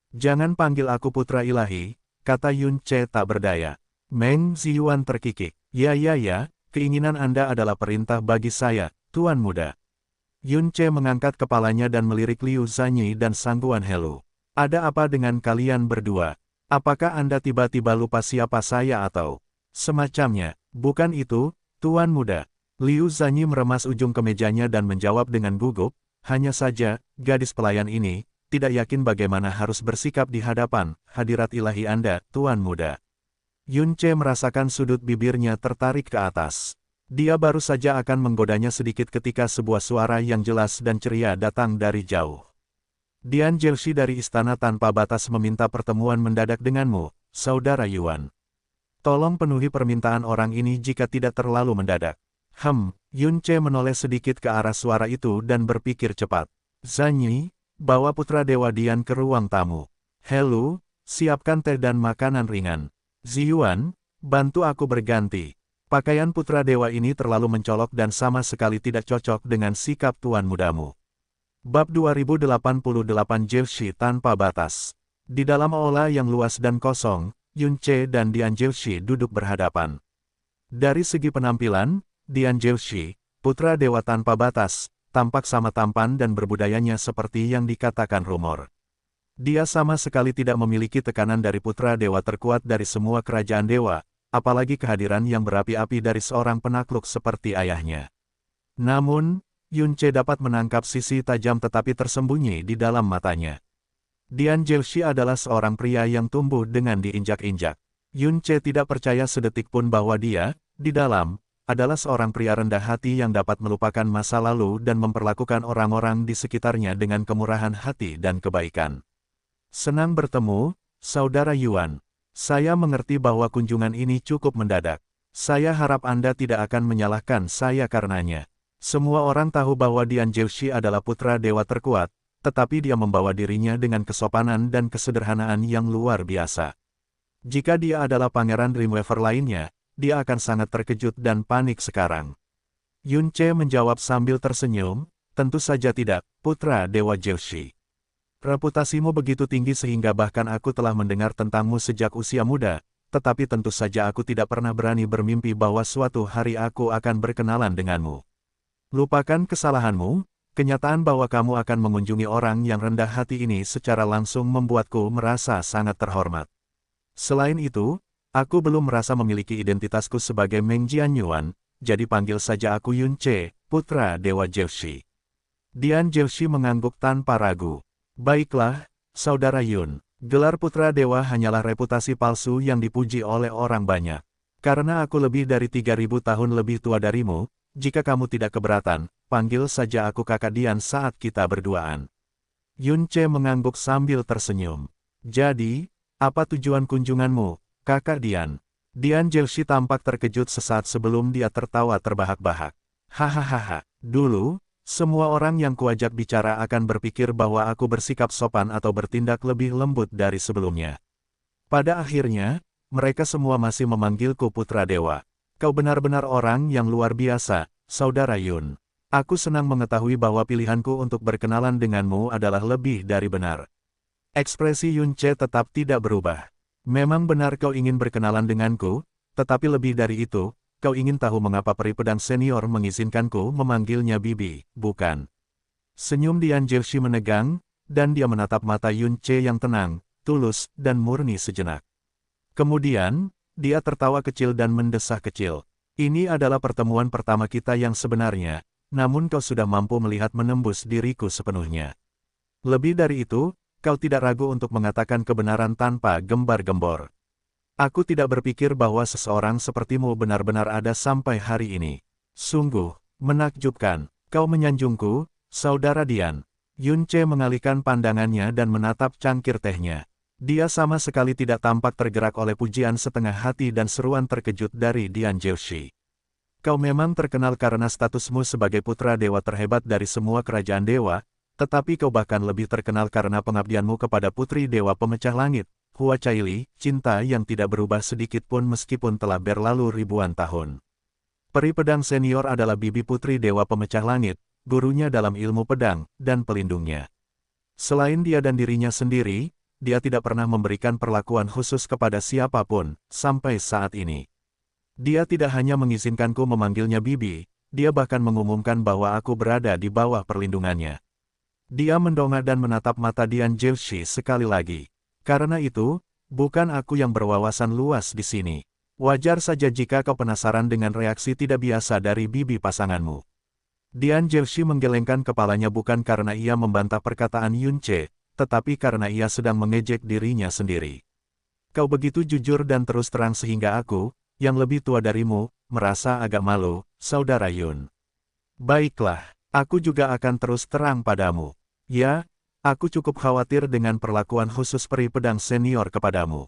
Speaker 1: Jangan panggil aku Putra Ilahi, kata Yunce tak berdaya. Meng Ziyuan terkikik. Ya, keinginan Anda adalah perintah bagi saya, Tuan Muda. Yunce mengangkat kepalanya dan melirik Liu Zanyi dan Sangguan Helu. Ada apa dengan kalian berdua? Apakah Anda tiba-tiba lupa siapa saya atau semacamnya? Bukan itu, Tuan Muda. Liu Zanyi meremas ujung kemejanya dan menjawab dengan gugup, hanya saja, gadis pelayan ini, tidak yakin bagaimana harus bersikap di hadapan hadirat ilahi Anda, Tuan Muda. Yunce merasakan sudut bibirnya tertarik ke atas. Dia baru saja akan menggodanya sedikit ketika sebuah suara yang jelas dan ceria datang dari jauh. Dian Jelshi dari Istana Tanpa Batas meminta pertemuan mendadak denganmu, Saudara Yuan. Tolong penuhi permintaan orang ini jika tidak terlalu mendadak. Yunce menoleh sedikit ke arah suara itu dan berpikir cepat. Zanyi, bawa putra Dewa Dian ke ruang tamu. Helu, siapkan teh dan makanan ringan. Ziyuan, bantu aku berganti. Pakaian putra dewa ini terlalu mencolok dan sama sekali tidak cocok dengan sikap tuan mudamu. Bab 2088 Jelshi Tanpa Batas. Di dalam aula yang luas dan kosong, Yunce dan Dian Jelshi duduk berhadapan. Dari segi penampilan, Dian Jelshi, putra dewa tanpa batas, tampak sama tampan dan berbudayanya seperti yang dikatakan rumor. Dia sama sekali tidak memiliki tekanan dari putra dewa terkuat dari semua kerajaan dewa, apalagi kehadiran yang berapi-api dari seorang penakluk seperti ayahnya. Namun, Yunce dapat menangkap sisi tajam tetapi tersembunyi di dalam matanya. Dian Jelshi adalah seorang pria yang tumbuh dengan diinjak-injak. Yunce tidak percaya sedetik pun bahwa dia, di dalam, adalah seorang pria rendah hati yang dapat melupakan masa lalu dan memperlakukan orang-orang di sekitarnya dengan kemurahan hati dan kebaikan. Senang bertemu, Saudara Yuan. Saya mengerti bahwa kunjungan ini cukup mendadak. Saya harap Anda tidak akan menyalahkan saya karenanya. Semua orang tahu bahwa Dian Jelshi adalah putra dewa terkuat, tetapi dia membawa dirinya dengan kesopanan dan kesederhanaan yang luar biasa. Jika dia adalah pangeran Dreamweaver lainnya, dia akan sangat terkejut dan panik sekarang. Yunce menjawab sambil tersenyum, tentu saja tidak, putra dewa Jelshi. Reputasimu begitu tinggi sehingga bahkan aku telah mendengar tentangmu sejak usia muda, tetapi tentu saja aku tidak pernah berani bermimpi bahwa suatu hari aku akan berkenalan denganmu. Lupakan kesalahanmu, kenyataan bahwa kamu akan mengunjungi orang yang rendah hati ini secara langsung membuatku merasa sangat terhormat. Selain itu, aku belum merasa memiliki identitasku sebagai Meng Jianyuan, jadi panggil saja aku Yun Ce, putra Dewa Jiushi. Dian Jiushi mengangguk tanpa ragu. Baiklah, Saudara Yun, gelar putra dewa hanyalah reputasi palsu yang dipuji oleh orang banyak. Karena aku lebih dari 3.000 tahun lebih tua darimu, jika kamu tidak keberatan, panggil saja aku kakak Dian saat kita berduaan. Yun Ce mengangguk sambil tersenyum. Jadi, apa tujuan kunjunganmu, kakak Dian? Dian Jiushi tampak terkejut sesaat sebelum dia tertawa terbahak-bahak. Hahaha, dulu, semua orang yang kuajak bicara akan berpikir bahwa aku bersikap sopan atau bertindak lebih lembut dari sebelumnya. Pada akhirnya, mereka semua masih memanggilku putra dewa. Kau benar-benar orang yang luar biasa, Saudara Yun. Aku senang mengetahui bahwa pilihanku untuk berkenalan denganmu adalah lebih dari benar. Ekspresi Yun Ce tetap tidak berubah. Memang benar kau ingin berkenalan denganku, tetapi lebih dari itu, kau ingin tahu mengapa peri pedang senior mengizinkanku memanggilnya Bibi, bukan? Senyum Dian Jiushi menegang, dan dia menatap mata Yun Ce yang tenang, tulus, dan murni sejenak. Kemudian, dia tertawa kecil dan mendesah kecil. Ini adalah pertemuan pertama kita yang sebenarnya, namun kau sudah mampu melihat menembus diriku sepenuhnya. Lebih dari itu, kau tidak ragu untuk mengatakan kebenaran tanpa gembar-gembor. Aku tidak berpikir bahwa seseorang sepertimu benar-benar ada sampai hari ini. Sungguh, menakjubkan. Kau menyanjungku, Saudara Dian. Yun Ce mengalihkan pandangannya dan menatap cangkir tehnya. Dia sama sekali tidak tampak tergerak oleh pujian setengah hati dan seruan terkejut dari Dian Jiushi. Kau memang terkenal karena statusmu sebagai putra dewa terhebat dari semua kerajaan dewa, tetapi kau bahkan lebih terkenal karena pengabdianmu kepada putri dewa pemecah langit, Hua Caili, cinta yang tidak berubah sedikit pun meskipun telah berlalu ribuan tahun. Peri pedang senior adalah bibi putri dewa pemecah langit, gurunya dalam ilmu pedang, dan pelindungnya. Selain dia dan dirinya sendiri, dia tidak pernah memberikan perlakuan khusus kepada siapapun, sampai saat ini. Dia tidak hanya mengizinkanku memanggilnya bibi, dia bahkan mengumumkan bahwa aku berada di bawah perlindungannya. Dia mendongak dan menatap mata Dian Jiushi sekali lagi. Karena itu, bukan aku yang berwawasan luas di sini. Wajar saja jika kau penasaran dengan reaksi tidak biasa dari bibi pasanganmu. Dian Jiushi menggelengkan kepalanya bukan karena ia membantah perkataan Yun Ce, tetapi karena ia sedang mengejek dirinya sendiri. Kau begitu jujur dan terus terang sehingga aku, yang lebih tua darimu, merasa agak malu, Saudara Yun. Baiklah, aku juga akan terus terang padamu. Ya, aku cukup khawatir dengan perlakuan khusus peri pedang senior kepadamu.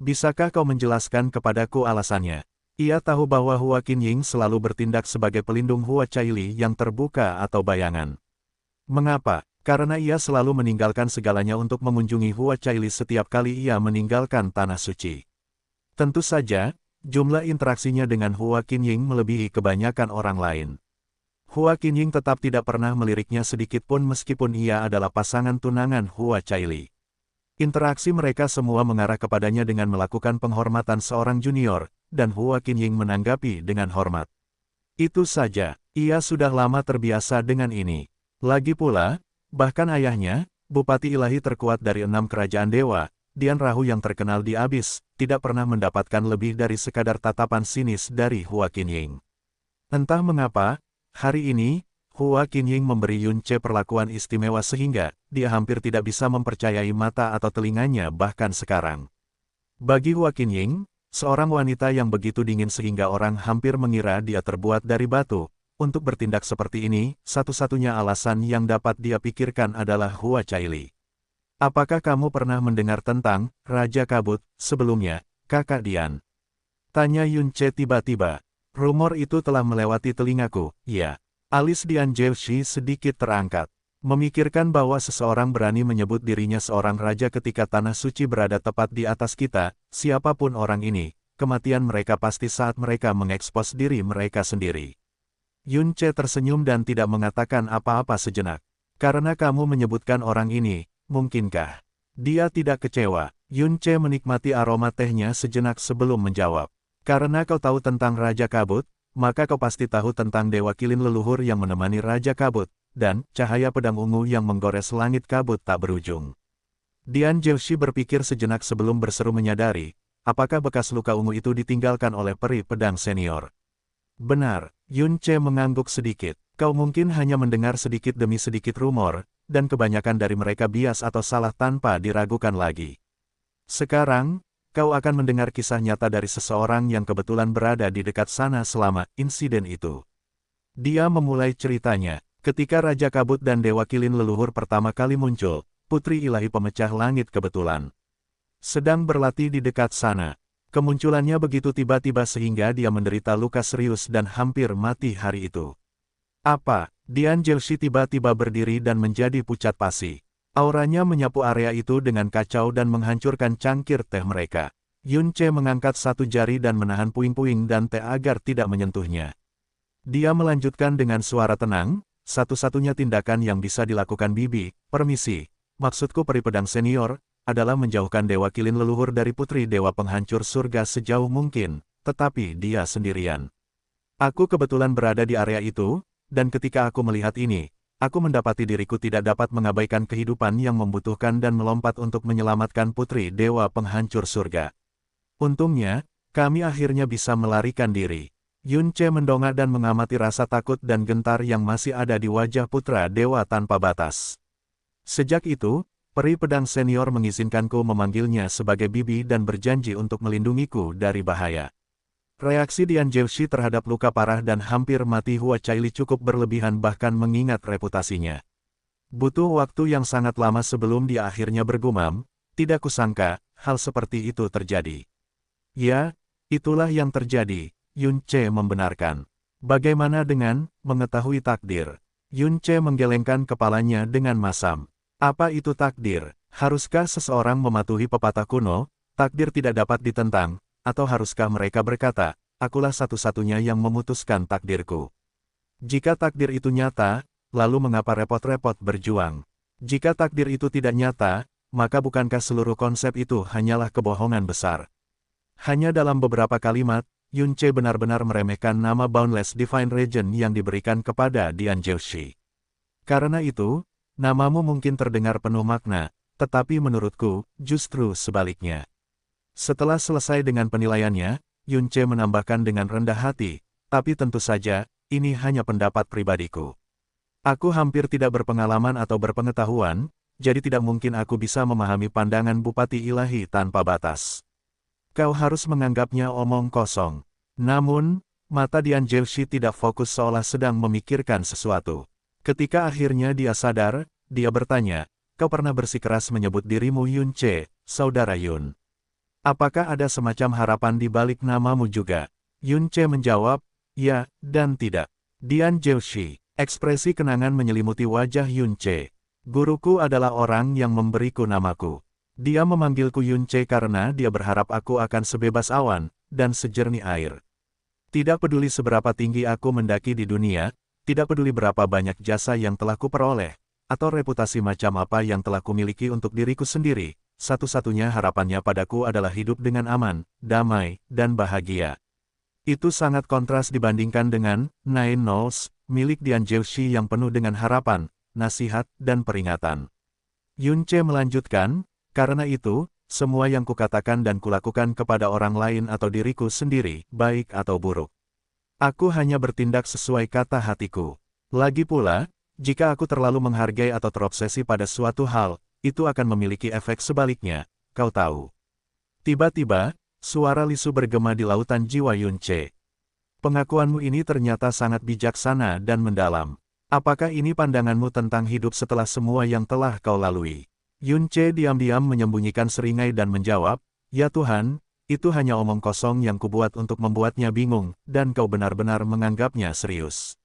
Speaker 1: Bisakah kau menjelaskan kepadaku alasannya? Ia tahu bahwa Hua Qinying selalu bertindak sebagai pelindung Hua Caili yang terbuka atau bayangan. Mengapa? Karena ia selalu meninggalkan segalanya untuk mengunjungi Hua Caili setiap kali ia meninggalkan Tanah Suci. Tentu saja, jumlah interaksinya dengan Hua Qinying melebihi kebanyakan orang lain. Hua Qinying tetap tidak pernah meliriknya sedikit pun meskipun ia adalah pasangan tunangan Hua Caili. Interaksi mereka semua mengarah kepadanya dengan melakukan penghormatan seorang junior, dan Hua Qinying menanggapi dengan hormat. Itu saja, ia sudah lama terbiasa dengan ini. Lagi pula, bahkan ayahnya, Bupati Ilahi terkuat dari 6 kerajaan dewa, Dian Rahu yang terkenal di Abis, tidak pernah mendapatkan lebih dari sekadar tatapan sinis dari Hua Qinying. Entah mengapa, hari ini, Hua Qinying memberi Yun Ce perlakuan istimewa sehingga dia hampir tidak bisa mempercayai mata atau telinganya bahkan sekarang. Bagi Hua Qinying, seorang wanita yang begitu dingin sehingga orang hampir mengira dia terbuat dari batu, untuk bertindak seperti ini, satu-satunya alasan yang dapat dia pikirkan adalah Hua Caili. Apakah kamu pernah mendengar tentang Raja Kabut sebelumnya, Kakak Dian? Tanya Yun Ce tiba-tiba. Rumor itu telah melewati telingaku, ya. Alis Dian Jiushi sedikit terangkat. Memikirkan bahwa seseorang berani menyebut dirinya seorang raja ketika Tanah Suci berada tepat di atas kita, siapapun orang ini, kematian mereka pasti saat mereka mengekspos diri mereka sendiri. Yun Ce tersenyum dan tidak mengatakan apa-apa sejenak. Karena kamu menyebutkan orang ini, mungkinkah? Dia tidak kecewa. Yun Ce menikmati aroma tehnya sejenak sebelum menjawab. Karena kau tahu tentang Raja Kabut, maka kau pasti tahu tentang Dewa Kilin leluhur yang menemani Raja Kabut, dan cahaya pedang ungu yang menggores langit kabut tak berujung. Dian Zhouxi berpikir sejenak sebelum berseru menyadari, apakah bekas luka ungu itu ditinggalkan oleh peri pedang senior. Benar, Yun Ce mengangguk sedikit. Kau mungkin hanya mendengar sedikit demi sedikit rumor, dan kebanyakan dari mereka bias atau salah tanpa diragukan lagi. Sekarang, kau akan mendengar kisah nyata dari seseorang yang kebetulan berada di dekat sana selama insiden itu. Dia memulai ceritanya, ketika Raja Kabut dan Dewa Kilin leluhur pertama kali muncul, Putri Ilahi Pemecah Langit kebetulan sedang berlatih di dekat sana. Kemunculannya begitu tiba-tiba sehingga dia menderita luka serius dan hampir mati hari itu. Apa? Dian Zhouxi tiba-tiba berdiri dan menjadi pucat pasi. Auranya menyapu area itu dengan kacau dan menghancurkan cangkir teh mereka. Yun Ce mengangkat satu jari dan menahan puing-puing dan teh agar tidak menyentuhnya. Dia melanjutkan dengan suara tenang, satu-satunya tindakan yang bisa dilakukan Bibi, permisi, maksudku peri pedang senior, adalah menjauhkan Dewa Kilin leluhur dari Putri Dewa Penghancur Surga sejauh mungkin, tetapi dia sendirian. Aku kebetulan berada di area itu, dan ketika aku melihat ini, aku mendapati diriku tidak dapat mengabaikan kehidupan yang membutuhkan dan melompat untuk menyelamatkan Putri Dewa Penghancur Surga. Untungnya, kami akhirnya bisa melarikan diri. Yun Ce mendongak dan mengamati rasa takut dan gentar yang masih ada di wajah Putra Dewa Tanpa Batas. Sejak itu, peri pedang senior mengizinkanku memanggilnya sebagai Bibi dan berjanji untuk melindungiku dari bahaya. Reaksi Dian Zhouxi terhadap luka parah dan hampir mati Hua Caili cukup berlebihan bahkan mengingat reputasinya. Butuh waktu yang sangat lama sebelum dia akhirnya bergumam, tidak kusangka, hal seperti itu terjadi. Ya, itulah yang terjadi, Yun Ce membenarkan. Bagaimana dengan mengetahui takdir? Yun Ce menggelengkan kepalanya dengan masam. Apa itu takdir? Haruskah seseorang mematuhi pepatah kuno, takdir tidak dapat ditentang? Atau haruskah mereka berkata, akulah satu-satunya yang memutuskan takdirku? Jika takdir itu nyata, lalu mengapa repot-repot berjuang? Jika takdir itu tidak nyata, maka bukankah seluruh konsep itu hanyalah kebohongan besar? Hanya dalam beberapa kalimat, Yun Ce benar-benar meremehkan nama Boundless Divine Region yang diberikan kepada Dian Zhouxi. Karena itu, namamu mungkin terdengar penuh makna, tetapi menurutku, justru sebaliknya. Setelah selesai dengan penilaiannya, Yun Ce menambahkan dengan rendah hati, tapi tentu saja, ini hanya pendapat pribadiku. Aku hampir tidak berpengalaman atau berpengetahuan, jadi tidak mungkin aku bisa memahami pandangan Bupati Ilahi Tanpa Batas. Kau harus menganggapnya omong kosong. Namun, mata Dian Zhouxi tidak fokus seolah sedang memikirkan sesuatu. Ketika akhirnya dia sadar, dia bertanya, kau pernah bersikeras menyebut dirimu Yun Ce, saudara Yun. Apakah ada semacam harapan di balik namamu juga? Yun Ce menjawab, ya, dan tidak. Dian Zhouxi, ekspresi kenangan menyelimuti wajah Yun Ce. Guruku adalah orang yang memberiku namaku. Dia memanggilku Yun Ce karena dia berharap aku akan sebebas awan, dan sejernih air. Tidak peduli seberapa tinggi aku mendaki di dunia, tidak peduli berapa banyak jasa yang telah kuperoleh, atau reputasi macam apa yang telah kumiliki untuk diriku sendiri. Satu-satunya harapannya padaku adalah hidup dengan aman, damai, dan bahagia. Itu sangat kontras dibandingkan dengan Nine Knolls, milik Dian Zhouxi yang penuh dengan harapan, nasihat, dan peringatan. Yun Ce melanjutkan, karena itu, semua yang kukatakan dan kulakukan kepada orang lain atau diriku sendiri, baik atau buruk. Aku hanya bertindak sesuai kata hatiku. Lagi pula, jika aku terlalu menghargai atau terobsesi pada suatu hal, itu akan memiliki efek sebaliknya, kau tahu. Tiba-tiba, suara lisu bergema di lautan jiwa Yun Ce. Pengakuanmu ini ternyata sangat bijaksana dan mendalam. Apakah ini pandanganmu tentang hidup setelah semua yang telah kau lalui? Yun Ce diam-diam menyembunyikan seringai dan menjawab, ya Tuhan, itu hanya omong kosong yang kubuat untuk membuatnya bingung, dan kau benar-benar menganggapnya serius.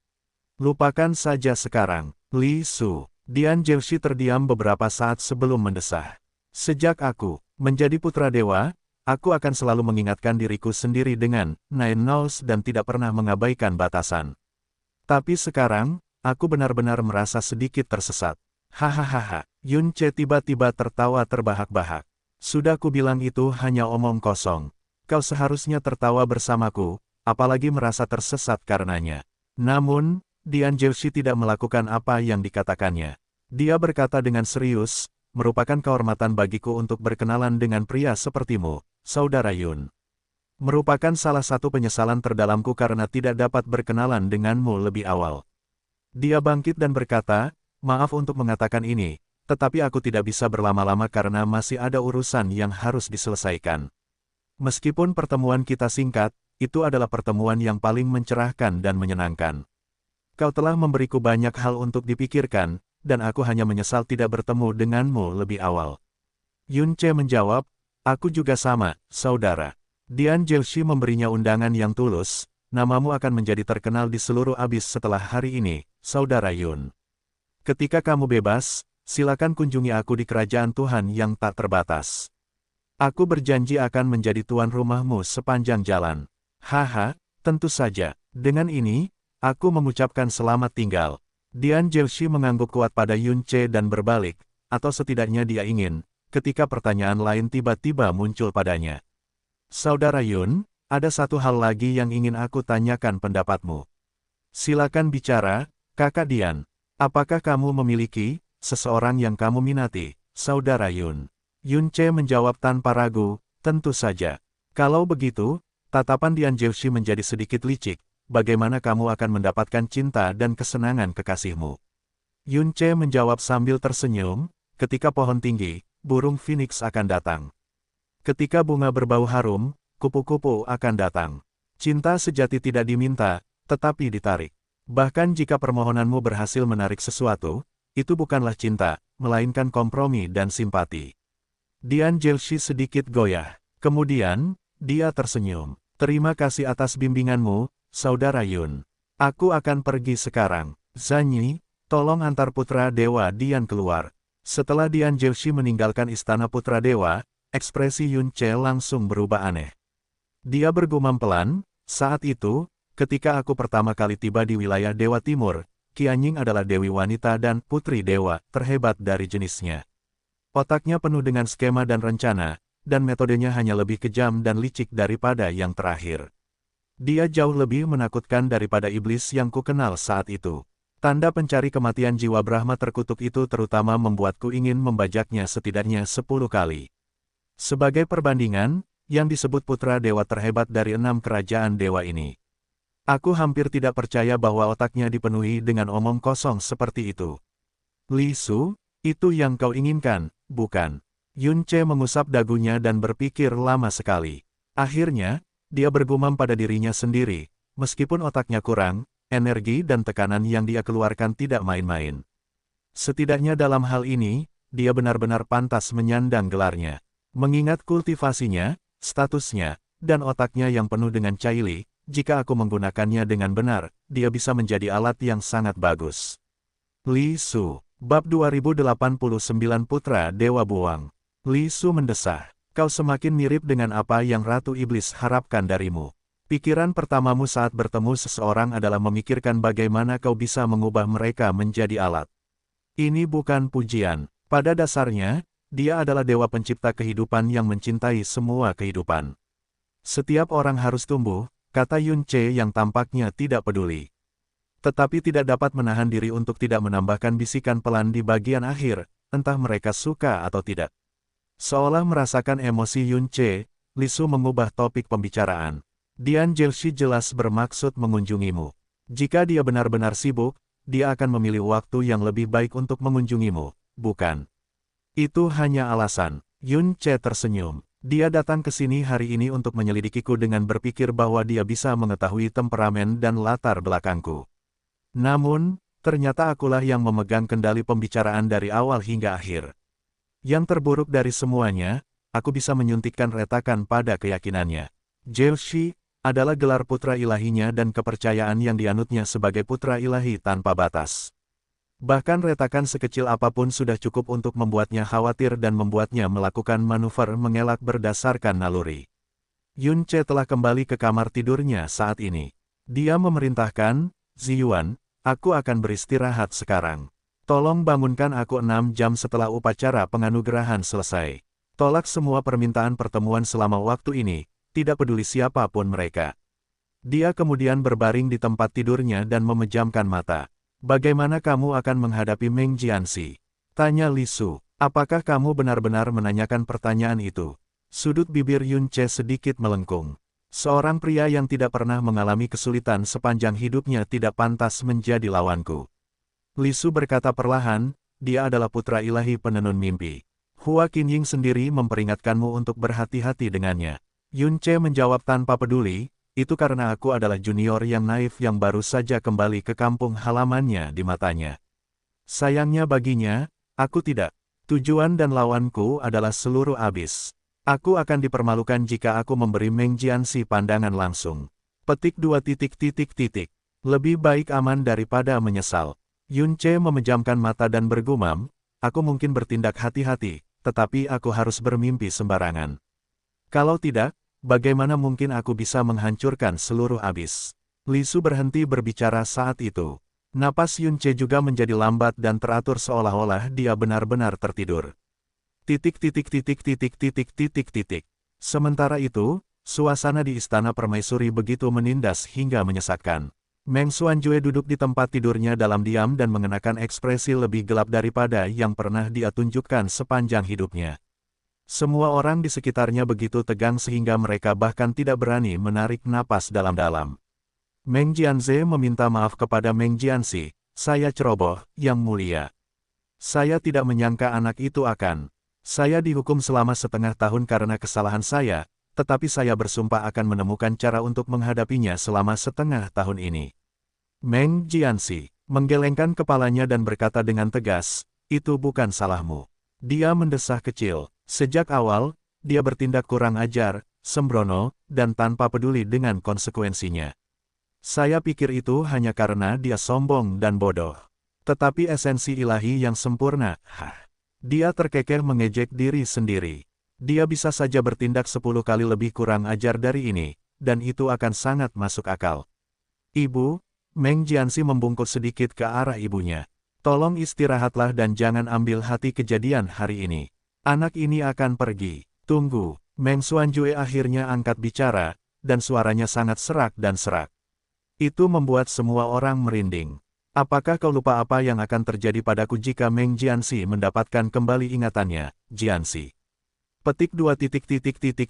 Speaker 1: Lupakan saja sekarang, Li Su. Dian Zhouxi terdiam beberapa saat sebelum mendesah. Sejak aku menjadi putra dewa, aku akan selalu mengingatkan diriku sendiri dengan Nine Knolls dan tidak pernah mengabaikan batasan. Tapi sekarang, aku benar-benar merasa sedikit tersesat. Hahaha, Yun Ce tiba-tiba tertawa terbahak-bahak. Sudah kubilang itu hanya omong kosong. Kau seharusnya tertawa bersamaku, apalagi merasa tersesat karenanya. Namun, Dian Jelshi tidak melakukan apa yang dikatakannya. Dia berkata dengan serius, merupakan kehormatan bagiku untuk berkenalan dengan pria sepertimu, Saudara Yun. Merupakan salah satu penyesalan terdalamku karena tidak dapat berkenalan denganmu lebih awal. Dia bangkit dan berkata, maaf untuk mengatakan ini, tetapi aku tidak bisa berlama-lama karena masih ada urusan yang harus diselesaikan. Meskipun pertemuan kita singkat, itu adalah pertemuan yang paling mencerahkan dan menyenangkan. Kau telah memberiku banyak hal untuk dipikirkan, dan aku hanya menyesal tidak bertemu denganmu lebih awal. Yun Che menjawab, aku juga sama, saudara. Dian Jelshi memberinya undangan yang tulus, namamu akan menjadi terkenal di seluruh abis setelah hari ini, saudara Yun. Ketika kamu bebas, silakan kunjungi aku di kerajaan Tuhan yang tak terbatas. Aku berjanji akan menjadi tuan rumahmu sepanjang jalan. Haha, tentu saja. Dengan ini, aku mengucapkan selamat tinggal. Dian Jelshi mengangguk kuat pada Yun Che dan berbalik, atau setidaknya dia ingin, ketika pertanyaan lain tiba-tiba muncul padanya. Saudara Yun, ada satu hal lagi yang ingin aku tanyakan pendapatmu. Silakan bicara, Kakak Dian. Apakah kamu memiliki seseorang yang kamu minati, Saudara Yun? Yun Che menjawab tanpa ragu, tentu saja. Kalau begitu, tatapan Dian Jelshi menjadi sedikit licik, bagaimana kamu akan mendapatkan cinta dan kesenangan kekasihmu? Yun Che menjawab sambil tersenyum, ketika pohon tinggi, burung phoenix akan datang. Ketika bunga berbau harum, kupu-kupu akan datang. Cinta sejati tidak diminta, tetapi ditarik. Bahkan jika permohonanmu berhasil menarik sesuatu, itu bukanlah cinta, melainkan kompromi dan simpati. Dian Jelshi sedikit goyah. Kemudian, dia tersenyum. Terima kasih atas bimbinganmu, Saudara Yun. Aku akan pergi sekarang. Zanyi, tolong antar putra dewa Dian keluar. Setelah Dian Jelshi meninggalkan istana putra dewa, ekspresi Yun Che langsung berubah aneh. Dia bergumam pelan, saat itu, ketika aku pertama kali tiba di wilayah Dewa Timur, Qianying adalah dewi wanita dan putri dewa terhebat dari jenisnya. Otaknya penuh dengan skema dan rencana, dan metodenya hanya lebih kejam dan licik daripada yang terakhir. Dia jauh lebih menakutkan daripada iblis yang kukenal saat itu. Tanda pencari kematian jiwa Brahma terkutuk itu terutama membuatku ingin membajaknya setidaknya 10 kali. Sebagai perbandingan, yang disebut putra dewa terhebat dari 6 kerajaan dewa ini. Aku hampir tidak percaya bahwa otaknya dipenuhi dengan omong kosong seperti itu. Li Su, itu yang kau inginkan, bukan? Yun Che mengusap dagunya dan berpikir lama sekali. Akhirnya, dia bergumam pada dirinya sendiri, meskipun otaknya kurang, energi dan tekanan yang dia keluarkan tidak main-main. Setidaknya dalam hal ini, dia benar-benar pantas menyandang gelarnya. Mengingat kultivasinya, statusnya, dan otaknya yang penuh dengan caili, jika aku menggunakannya dengan benar, dia bisa menjadi alat yang sangat bagus. Li Su, Bab 2089 Putra Dewa Buang. Li Su mendesah, kau semakin mirip dengan apa yang Ratu Iblis harapkan darimu. Pikiran pertamamu saat bertemu seseorang adalah memikirkan bagaimana kau bisa mengubah mereka menjadi alat. Ini bukan pujian. Pada dasarnya, dia adalah dewa pencipta kehidupan yang mencintai semua kehidupan. Setiap orang harus tumbuh, kata Yun Che yang tampaknya tidak peduli. Tetapi tidak dapat menahan diri untuk tidak menambahkan bisikan pelan di bagian akhir, entah mereka suka atau tidak. Seolah merasakan emosi Yun Che, Li Su mengubah topik pembicaraan. Dian Jelshi jelas bermaksud mengunjungimu. Jika dia benar-benar sibuk, dia akan memilih waktu yang lebih baik untuk mengunjungimu, bukan? Itu hanya alasan. Yun Che tersenyum. Dia datang ke sini hari ini untuk menyelidikiku dengan berpikir bahwa dia bisa mengetahui temperamen dan latar belakangku. Namun, ternyata akulah yang memegang kendali pembicaraan dari awal hingga akhir. Yang terburuk dari semuanya, aku bisa menyuntikkan retakan pada keyakinannya. Jelshi adalah gelar putra ilahinya dan kepercayaan yang dianutnya sebagai putra ilahi tanpa batas. Bahkan retakan sekecil apapun sudah cukup untuk membuatnya khawatir dan membuatnya melakukan manuver mengelak berdasarkan naluri. Yun Che telah kembali ke kamar tidurnya saat ini. Dia memerintahkan, Ziyuan, aku akan beristirahat sekarang. Tolong bangunkan aku 6 jam setelah upacara penganugerahan selesai. Tolak semua permintaan pertemuan selama waktu ini, tidak peduli siapapun mereka. Dia kemudian berbaring di tempat tidurnya dan memejamkan mata. Bagaimana kamu akan menghadapi Meng Jianxi? Tanya Li Su. Apakah kamu benar-benar menanyakan pertanyaan itu? Sudut bibir Yun Ce sedikit melengkung. Seorang pria yang tidak pernah mengalami kesulitan sepanjang hidupnya tidak pantas menjadi lawanku. Li Su berkata perlahan, dia adalah putra ilahi penenun mimpi. Hua Qinying sendiri memperingatkanmu untuk berhati-hati dengannya. Yun Ce menjawab tanpa peduli, itu karena aku adalah junior yang naif yang baru saja kembali ke kampung halamannya di matanya. Sayangnya baginya, aku tidak. Tujuan dan lawanku adalah seluruh abis. Aku akan dipermalukan jika aku memberi Meng Jianxi pandangan langsung. Petik 2. Lebih baik aman daripada menyesal. Yun Ce memejamkan mata dan bergumam, aku mungkin bertindak hati-hati, tetapi aku harus bermimpi sembarangan. Kalau tidak, bagaimana mungkin aku bisa menghancurkan seluruh abis? Li Su berhenti berbicara saat itu. Napas Yun Ce juga menjadi lambat dan teratur seolah-olah dia benar-benar tertidur. Sementara itu, suasana di istana permaisuri begitu menindas hingga menyesakkan. Meng Xuanjue duduk di tempat tidurnya dalam diam dan mengenakan ekspresi lebih gelap daripada yang pernah dia tunjukkan sepanjang hidupnya. Semua orang di sekitarnya begitu tegang sehingga mereka bahkan tidak berani menarik napas dalam-dalam. Meng Jianze meminta maaf kepada Meng Jianxi, saya ceroboh, yang mulia. Saya tidak menyangka anak itu akan. Saya dihukum selama setengah tahun karena kesalahan saya, tetapi saya bersumpah akan menemukan cara untuk menghadapinya selama setengah tahun ini. Meng Jianxi menggelengkan kepalanya dan berkata dengan tegas, itu bukan salahmu. Dia mendesah kecil, sejak awal, dia bertindak kurang ajar, sembrono, dan tanpa peduli dengan konsekuensinya. Saya pikir itu hanya karena dia sombong dan bodoh. Tetapi esensi ilahi yang sempurna, dia terkekeh mengejek diri sendiri. Dia bisa saja bertindak 10 kali lebih kurang ajar dari ini, dan itu akan sangat masuk akal. Ibu, Meng Jianxi membungkuk sedikit ke arah ibunya. Tolong istirahatlah dan jangan ambil hati kejadian hari ini. Anak ini akan pergi. Tunggu, Meng Xuanjue akhirnya angkat bicara, dan suaranya sangat serak dan serak. Itu membuat semua orang merinding. Apakah kau lupa apa yang akan terjadi padaku jika Meng Jianxi mendapatkan kembali ingatannya, Jianxi? Petik 2.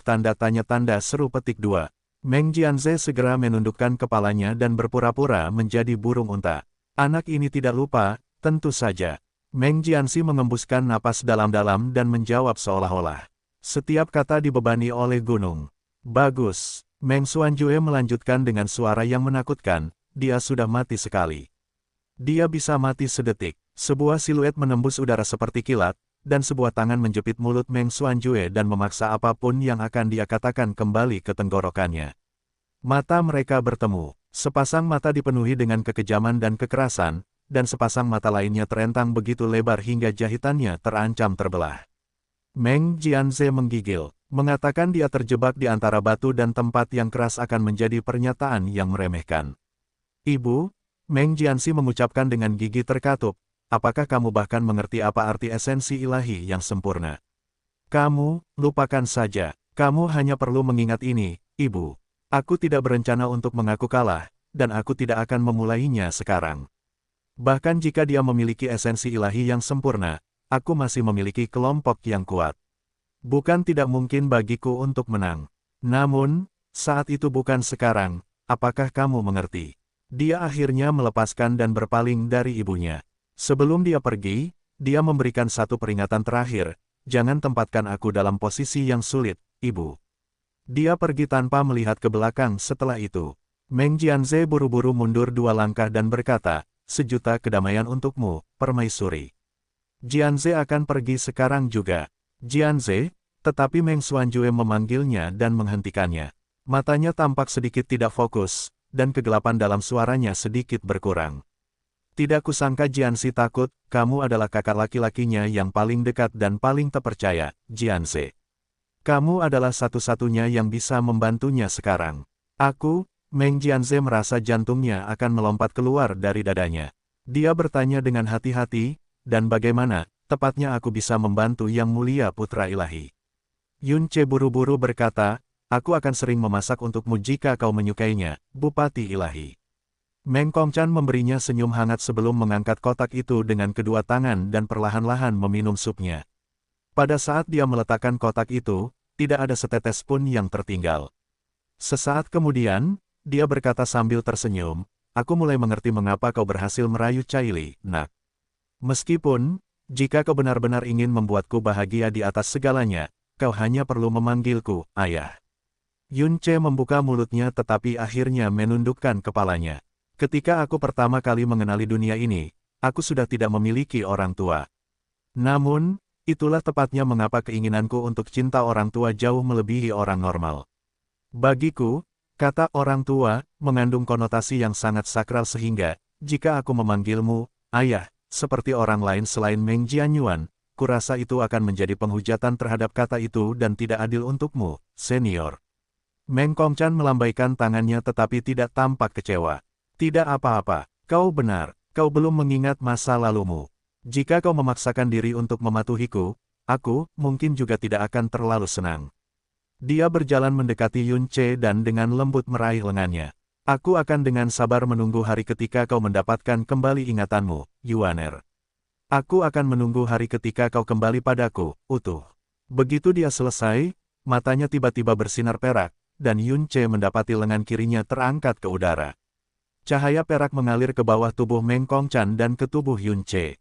Speaker 1: Tanda tanya seru petik 2. Meng Jianze segera menundukkan kepalanya dan berpura-pura menjadi burung unta. Anak ini tidak lupa, tentu saja. Meng Jianxi mengembuskan napas dalam-dalam dan menjawab seolah-olah setiap kata dibebani oleh gunung. Bagus. Meng Xuanjue melanjutkan dengan suara yang menakutkan, dia sudah mati sekali. Dia bisa mati sedetik. Sebuah siluet menembus udara seperti kilat, dan sebuah tangan menjepit mulut Meng Xuanjue dan memaksa apapun yang akan dia katakan kembali ke tenggorokannya. Mata mereka bertemu. Sepasang mata dipenuhi dengan kekejaman dan kekerasan, dan sepasang mata lainnya terentang begitu lebar hingga jahitannya terancam terbelah. Meng Jianze menggigil. Mengatakan dia terjebak di antara batu dan tempat yang keras akan menjadi pernyataan yang meremehkan. Ibu, Meng Jianxi mengucapkan dengan gigi terkatup, apakah kamu bahkan mengerti apa arti esensi ilahi yang sempurna? Kamu, lupakan saja. Kamu hanya perlu mengingat ini, Ibu. Aku tidak berencana untuk mengaku kalah, dan aku tidak akan memulainya sekarang. Bahkan jika dia memiliki esensi ilahi yang sempurna, aku masih memiliki kelompok yang kuat. Bukan tidak mungkin bagiku untuk menang. Namun, saat itu bukan sekarang, apakah kamu mengerti? Dia akhirnya melepaskan dan berpaling dari ibunya. Sebelum dia pergi, dia memberikan satu peringatan terakhir, jangan tempatkan aku dalam posisi yang sulit, Ibu. Dia pergi tanpa melihat ke belakang setelah itu. Meng Jianze buru-buru mundur 2 langkah dan berkata, 1.000.000 kedamaian untukmu, permaisuri. Jianze akan pergi sekarang juga. Jianze, tetapi Meng Xuanjue memanggilnya dan menghentikannya. Matanya tampak sedikit tidak fokus, dan kegelapan dalam suaranya sedikit berkurang. Tidak kusangka Jianxi takut, kamu adalah kakak laki-lakinya yang paling dekat dan paling terpercaya, Jianze. Kamu adalah satu-satunya yang bisa membantunya sekarang. Aku, Meng Jianze merasa jantungnya akan melompat keluar dari dadanya. Dia bertanya dengan hati-hati, dan bagaimana, tepatnya aku bisa membantu Yang Mulia Putra Ilahi. Yun Ce buru-buru berkata, Aku akan sering memasak untukmu jika kau menyukainya, Bupati Ilahi. Meng Kongchan memberinya senyum hangat sebelum mengangkat kotak itu dengan kedua tangan dan perlahan-lahan meminum supnya. Pada saat dia meletakkan kotak itu, tidak ada setetes pun yang tertinggal. Sesaat kemudian, dia berkata sambil tersenyum, aku mulai mengerti mengapa kau berhasil merayu Caili, nak. Meskipun, jika kau benar-benar ingin membuatku bahagia di atas segalanya, kau hanya perlu memanggilku, ayah. Yun Ce membuka mulutnya tetapi akhirnya menundukkan kepalanya. Ketika aku pertama kali mengenali dunia ini, aku sudah tidak memiliki orang tua. Namun, itulah tepatnya mengapa keinginanku untuk cinta orang tua jauh melebihi orang normal. Bagiku, kata orang tua, mengandung konotasi yang sangat sakral sehingga, jika aku memanggilmu, ayah, seperti orang lain selain Meng Jianyuan, kurasa itu akan menjadi penghujatan terhadap kata itu dan tidak adil untukmu, senior. Meng Kongchan melambaikan tangannya tetapi tidak tampak kecewa. Tidak apa-apa, kau benar, kau belum mengingat masa lalumu. Jika kau memaksakan diri untuk mematuhiku, aku mungkin juga tidak akan terlalu senang. Dia berjalan mendekati Yun Ce dan dengan lembut meraih lengannya. Aku akan dengan sabar menunggu hari ketika kau mendapatkan kembali ingatanmu, Yuaner. Aku akan menunggu hari ketika kau kembali padaku, utuh. Begitu dia selesai, matanya tiba-tiba bersinar perak, dan Yun Ce mendapati lengan kirinya terangkat ke udara. Cahaya perak mengalir ke bawah tubuh Meng Kongchan dan ke tubuh Yun Ce.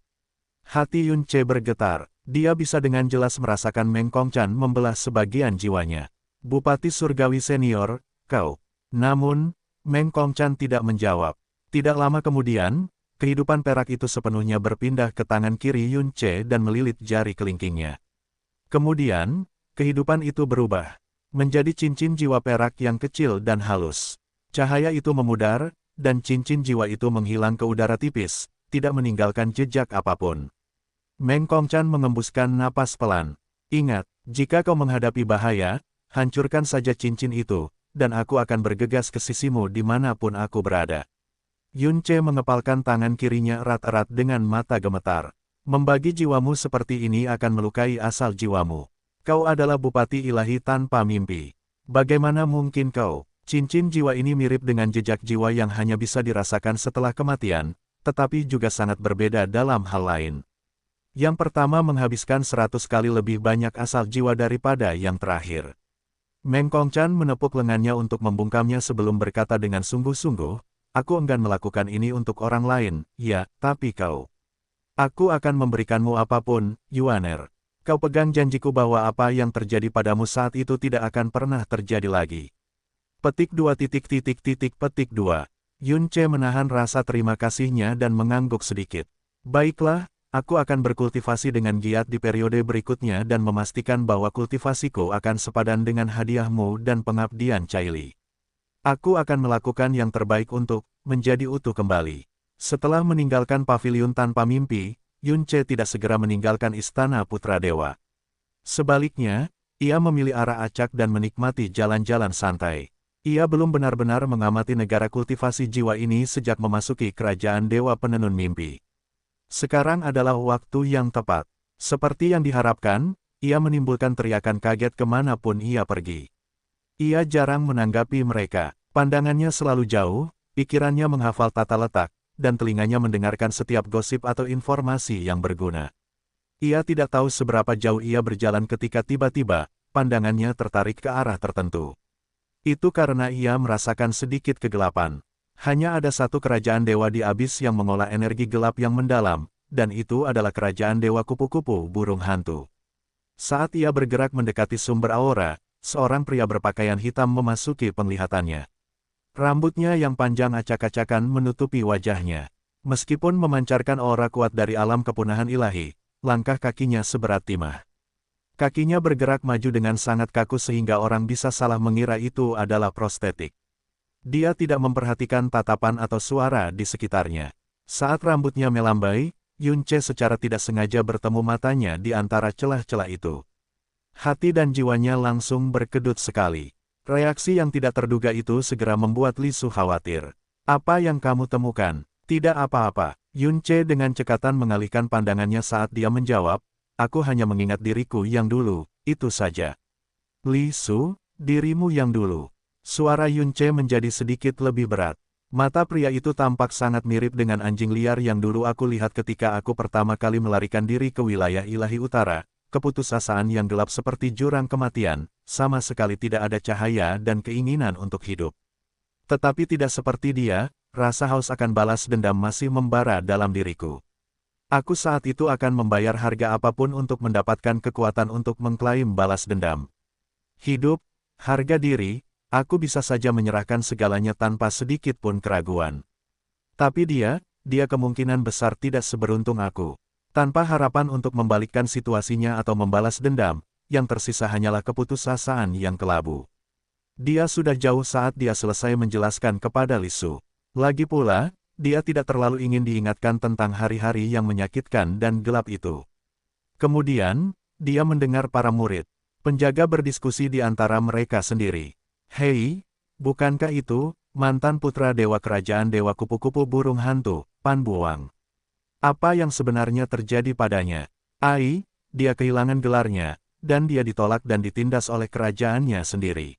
Speaker 1: Hati Yun Ce bergetar, dia bisa dengan jelas merasakan Meng Kongchan membelah sebagian jiwanya. Bupati Surgawi Senior, kau. Namun, Meng Kongchan tidak menjawab. Tidak lama kemudian, kehidupan perak itu sepenuhnya berpindah ke tangan kiri Yun Ce dan melilit jari kelingkingnya. Kemudian, kehidupan itu berubah menjadi cincin jiwa perak yang kecil dan halus. Cahaya itu memudar, dan cincin jiwa itu menghilang ke udara tipis, tidak meninggalkan jejak apapun. Meng Kongchan mengembuskan napas pelan. Ingat, jika kau menghadapi bahaya, hancurkan saja cincin itu, dan aku akan bergegas ke sisimu dimanapun aku berada. Yun Ce mengepalkan tangan kirinya erat-erat dengan mata gemetar. Membagi jiwamu seperti ini akan melukai asal jiwamu. Kau adalah Bupati Ilahi tanpa mimpi. Bagaimana mungkin kau? Cincin jiwa ini mirip dengan jejak jiwa yang hanya bisa dirasakan setelah kematian, tetapi juga sangat berbeda dalam hal lain. Yang pertama menghabiskan 100 kali lebih banyak asal jiwa daripada yang terakhir. Meng Kongchan menepuk lengannya untuk membungkamnya sebelum berkata dengan sungguh-sungguh, aku enggan melakukan ini untuk orang lain, ya, tapi kau. Aku akan memberikanmu apapun, Yuaner. Kau pegang janjiku bahwa apa yang terjadi padamu saat itu tidak akan pernah terjadi lagi. Petik 2. Petik 2. Yun Ce menahan rasa terima kasihnya dan mengangguk sedikit. Baiklah, aku akan berkultivasi dengan giat di periode berikutnya dan memastikan bahwa kultivasiku akan sepadan dengan hadiahmu dan pengabdian Caili. Aku akan melakukan yang terbaik untuk menjadi utuh kembali. Setelah meninggalkan paviliun tanpa mimpi, Yun Ce tidak segera meninggalkan istana Putra Dewa. Sebaliknya, ia memilih arah acak dan menikmati jalan-jalan santai. Ia belum benar-benar mengamati negara kultivasi jiwa ini sejak memasuki kerajaan Dewa Penenun Mimpi. Sekarang adalah waktu yang tepat. Seperti yang diharapkan, ia menimbulkan teriakan kaget kemanapun ia pergi. Ia jarang menanggapi mereka. Pandangannya selalu jauh, pikirannya menghafal tata letak, dan telinganya mendengarkan setiap gosip atau informasi yang berguna. Ia tidak tahu seberapa jauh ia berjalan ketika tiba-tiba, pandangannya tertarik ke arah tertentu. Itu karena ia merasakan sedikit kegelapan. Hanya ada satu kerajaan dewa di abis yang mengolah energi gelap yang mendalam, dan itu adalah kerajaan dewa kupu-kupu burung hantu. Saat ia bergerak mendekati sumber aura, seorang pria berpakaian hitam memasuki penglihatannya. Rambutnya yang panjang acak-acakan menutupi wajahnya. Meskipun memancarkan aura kuat dari alam kepunahan ilahi, langkah kakinya seberat timah. Kakinya bergerak maju dengan sangat kaku sehingga orang bisa salah mengira itu adalah prostetik. Dia tidak memperhatikan tatapan atau suara di sekitarnya. Saat rambutnya melambai, Yun Ce secara tidak sengaja bertemu matanya di antara celah-celah itu. Hati dan jiwanya langsung berkedut sekali. Reaksi yang tidak terduga itu segera membuat Li Su khawatir. Apa yang kamu temukan? Tidak apa-apa. Yun Ce dengan cekatan mengalihkan pandangannya saat dia menjawab, aku hanya mengingat diriku yang dulu, itu saja. Li Su, Dirimu yang dulu. Suara Yunce menjadi sedikit lebih berat. Mata pria itu tampak sangat mirip dengan anjing liar yang dulu aku lihat ketika aku pertama kali melarikan diri ke wilayah ilahi utara. Keputusasaan yang gelap seperti jurang kematian, sama sekali tidak ada cahaya dan keinginan untuk hidup. Tetapi tidak seperti dia, rasa haus akan balas dendam masih membara dalam diriku. Aku saat itu akan membayar harga apapun untuk mendapatkan kekuatan untuk mengklaim balas dendam. Hidup, harga diri, aku bisa saja menyerahkan segalanya tanpa sedikit pun keraguan. Tapi dia kemungkinan besar tidak seberuntung aku. Tanpa harapan untuk membalikkan situasinya atau membalas dendam, yang tersisa hanyalah keputusasaan yang kelabu. Dia sudah jauh saat dia selesai menjelaskan kepada Lisu. Lagi pula, dia tidak terlalu ingin diingatkan tentang hari-hari yang menyakitkan dan gelap itu. Kemudian, dia mendengar para murid, penjaga berdiskusi di antara mereka sendiri. Hei, bukankah itu, mantan putra dewa kerajaan dewa kupu-kupu burung hantu, Pan Buang? Apa yang sebenarnya terjadi padanya? Ai, dia kehilangan gelarnya, dan dia ditolak dan ditindas oleh kerajaannya sendiri.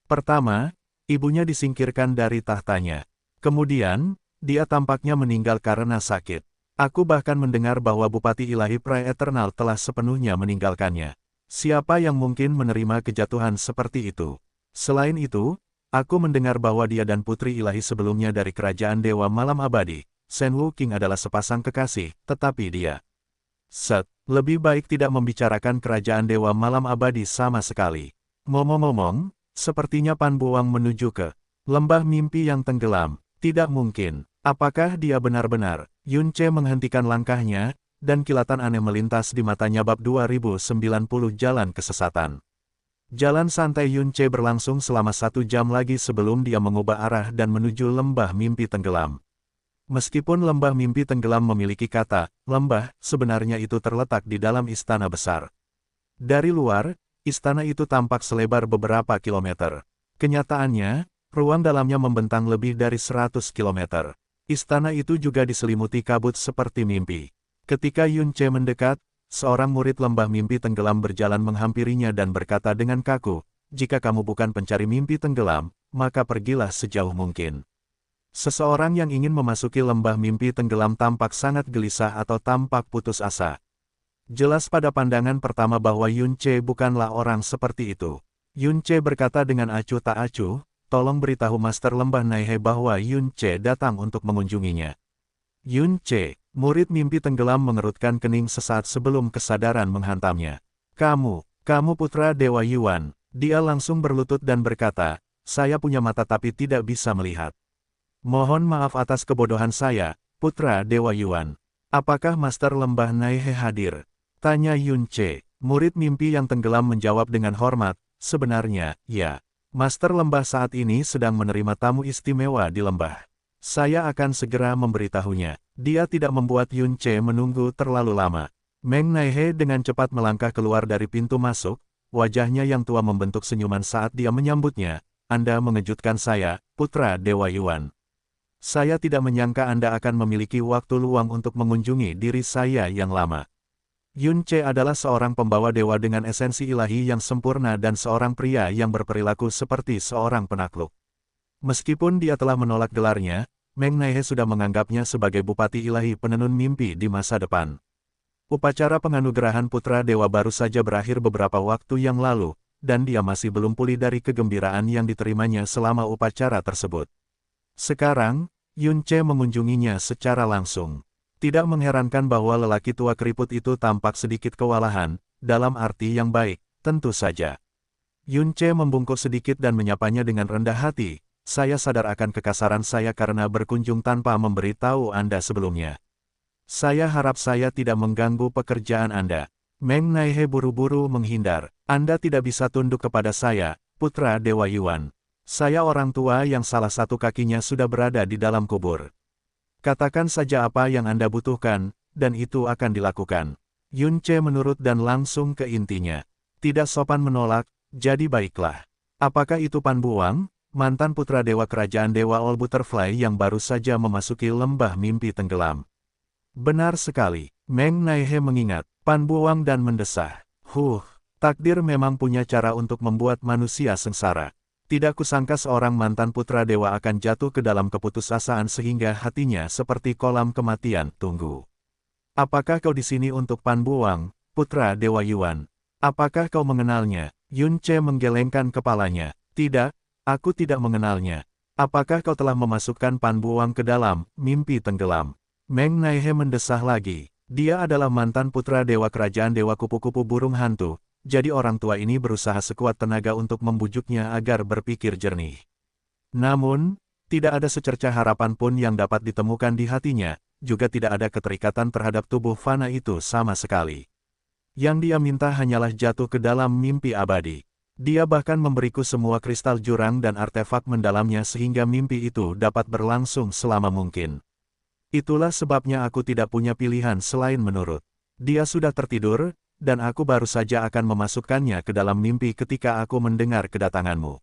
Speaker 1: Pertama, ibunya disingkirkan dari tahtanya. Kemudian, dia tampaknya meninggal karena sakit. Aku bahkan mendengar bahwa Bupati Ilahi Prai Eternal telah sepenuhnya meninggalkannya. Siapa yang mungkin menerima kejatuhan seperti itu? Selain itu, aku mendengar bahwa dia dan putri ilahi sebelumnya dari kerajaan Dewa Malam Abadi, Shen Wuqing adalah sepasang kekasih, tetapi dia lebih baik tidak membicarakan kerajaan Dewa Malam Abadi sama sekali. Ngomong-ngomong, sepertinya Pan Buang menuju ke lembah mimpi yang tenggelam. Tidak mungkin. Apakah dia benar-benar? Yunce menghentikan langkahnya, dan kilatan aneh melintas di matanya. Bab 2090 Jalan Kesesatan. Jalan santai Yunce berlangsung selama 1 jam lagi sebelum dia mengubah arah dan menuju lembah mimpi tenggelam. Meskipun lembah mimpi tenggelam memiliki kata lembah, sebenarnya itu terletak di dalam istana besar. Dari luar, istana itu tampak selebar beberapa kilometer. Kenyataannya, ruang dalamnya membentang lebih dari 100 kilometer. Istana itu juga diselimuti kabut seperti mimpi. Ketika Yunce mendekat, seorang murid lembah mimpi tenggelam berjalan menghampirinya dan berkata dengan kaku, "Jika kamu bukan pencari mimpi tenggelam, maka pergilah sejauh mungkin." Seseorang yang ingin memasuki lembah mimpi tenggelam tampak sangat gelisah atau tampak putus asa. Jelas pada pandangan pertama bahwa Yunce bukanlah orang seperti itu. Yunce berkata dengan acuh tak acuh, "Tolong beritahu Master Lembah Naihe bahwa Yunce datang untuk mengunjunginya." Yunce, murid mimpi tenggelam mengerutkan kening sesaat sebelum kesadaran menghantamnya. Kamu putra Dewa Yuan." Dia langsung berlutut dan berkata, "Saya punya mata tapi tidak bisa melihat. Mohon maaf atas kebodohan saya, putra Dewa Yuan. Apakah Master Lembah Naihe hadir?" Tanya Yunce. Murid mimpi yang tenggelam menjawab dengan hormat, "Sebenarnya, ya. Master Lembah saat ini sedang menerima tamu istimewa di lembah. Saya akan segera memberitahunya." Dia tidak membuat Yunce menunggu terlalu lama. Meng Naihe dengan cepat melangkah keluar dari pintu masuk, wajahnya yang tua membentuk senyuman saat dia menyambutnya. "Anda mengejutkan saya, putra Dewa Yuan. Saya tidak menyangka Anda akan memiliki waktu luang untuk mengunjungi diri saya yang lama." Yunce adalah seorang pembawa dewa dengan esensi ilahi yang sempurna dan seorang pria yang berperilaku seperti seorang penakluk. Meskipun dia telah menolak gelarnya, Meng Naihe sudah menganggapnya sebagai bupati ilahi penenun mimpi di masa depan. Upacara penganugerahan putra dewa baru saja berakhir beberapa waktu yang lalu, dan dia masih belum pulih dari kegembiraan yang diterimanya selama upacara tersebut. Sekarang, Yunce mengunjunginya secara langsung. Tidak mengherankan bahwa lelaki tua keriput itu tampak sedikit kewalahan, dalam arti yang baik, tentu saja. Yunce membungkuk sedikit dan menyapanya dengan rendah hati, "Saya sadar akan kekasaran saya karena berkunjung tanpa memberitahu Anda sebelumnya. Saya harap saya tidak mengganggu pekerjaan Anda." Meng Naihe buru-buru menghindar. "Anda tidak bisa tunduk kepada saya, putra Dewa Yuan. Saya orang tua yang salah satu kakinya sudah berada di dalam kubur. Katakan saja apa yang Anda butuhkan, dan itu akan dilakukan." Yunce menurut dan langsung ke intinya. Tidak sopan menolak, jadi baiklah. Apakah itu Pan Buang, mantan putra dewa kerajaan Dewa All Butterfly yang baru saja memasuki lembah mimpi tenggelam? Benar sekali. Meng Naihe mengingat Pan Buang dan mendesah. Takdir memang punya cara untuk membuat manusia sengsara. Tidak kusangka seorang mantan putra dewa akan jatuh ke dalam keputusasaan sehingga hatinya seperti kolam kematian. Tunggu. Apakah kau di sini untuk Pan Buang, putra Dewa Yuan? Apakah kau mengenalnya? Yun Ce menggelengkan kepalanya. Tidak, aku tidak mengenalnya. Apakah kau telah memasukkan Pan Buang ke dalam mimpi tenggelam? Meng Naihe mendesah lagi. Dia adalah mantan putra dewa kerajaan Dewa Kupu-Kupu Burung Hantu. Jadi orang tua ini berusaha sekuat tenaga untuk membujuknya agar berpikir jernih. Namun, tidak ada secercah harapan pun yang dapat ditemukan di hatinya, juga tidak ada keterikatan terhadap tubuh fana itu sama sekali. Yang dia minta hanyalah jatuh ke dalam mimpi abadi. Dia bahkan memberiku semua kristal jurang dan artefak mendalamnya sehingga mimpi itu dapat berlangsung selama mungkin. Itulah sebabnya aku tidak punya pilihan selain menurut. Dia sudah tertidur, dan aku baru saja akan memasukkannya ke dalam mimpi ketika aku mendengar kedatanganmu.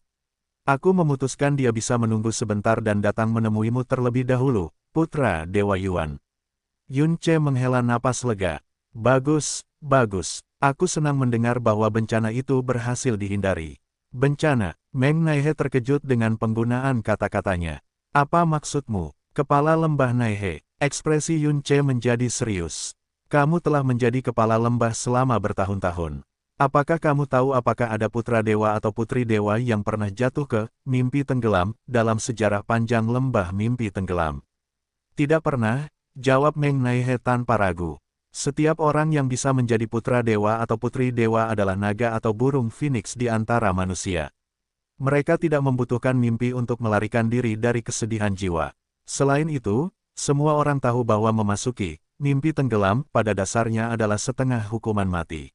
Speaker 1: Aku memutuskan dia bisa menunggu sebentar dan datang menemuimu terlebih dahulu, putra Dewa Yuan. Yun Ce menghela napas lega. Bagus, bagus. Aku senang mendengar bahwa bencana itu berhasil dihindari. Bencana, Meng Naihe terkejut dengan penggunaan kata-katanya. Apa maksudmu? Kepala lembah Naihe. Ekspresi Yun Ce menjadi serius. Kamu telah menjadi kepala lembah selama bertahun-tahun. Apakah kamu tahu apakah ada putra dewa atau putri dewa yang pernah jatuh ke mimpi tenggelam dalam sejarah panjang lembah mimpi tenggelam? Tidak pernah, jawab Meng Naihe tanpa ragu. Setiap orang yang bisa menjadi putra dewa atau putri dewa adalah naga atau burung phoenix di antara manusia. Mereka tidak membutuhkan mimpi untuk melarikan diri dari kesedihan jiwa. Selain itu, semua orang tahu bahwa memasuki mimpi tenggelam pada dasarnya adalah setengah hukuman mati.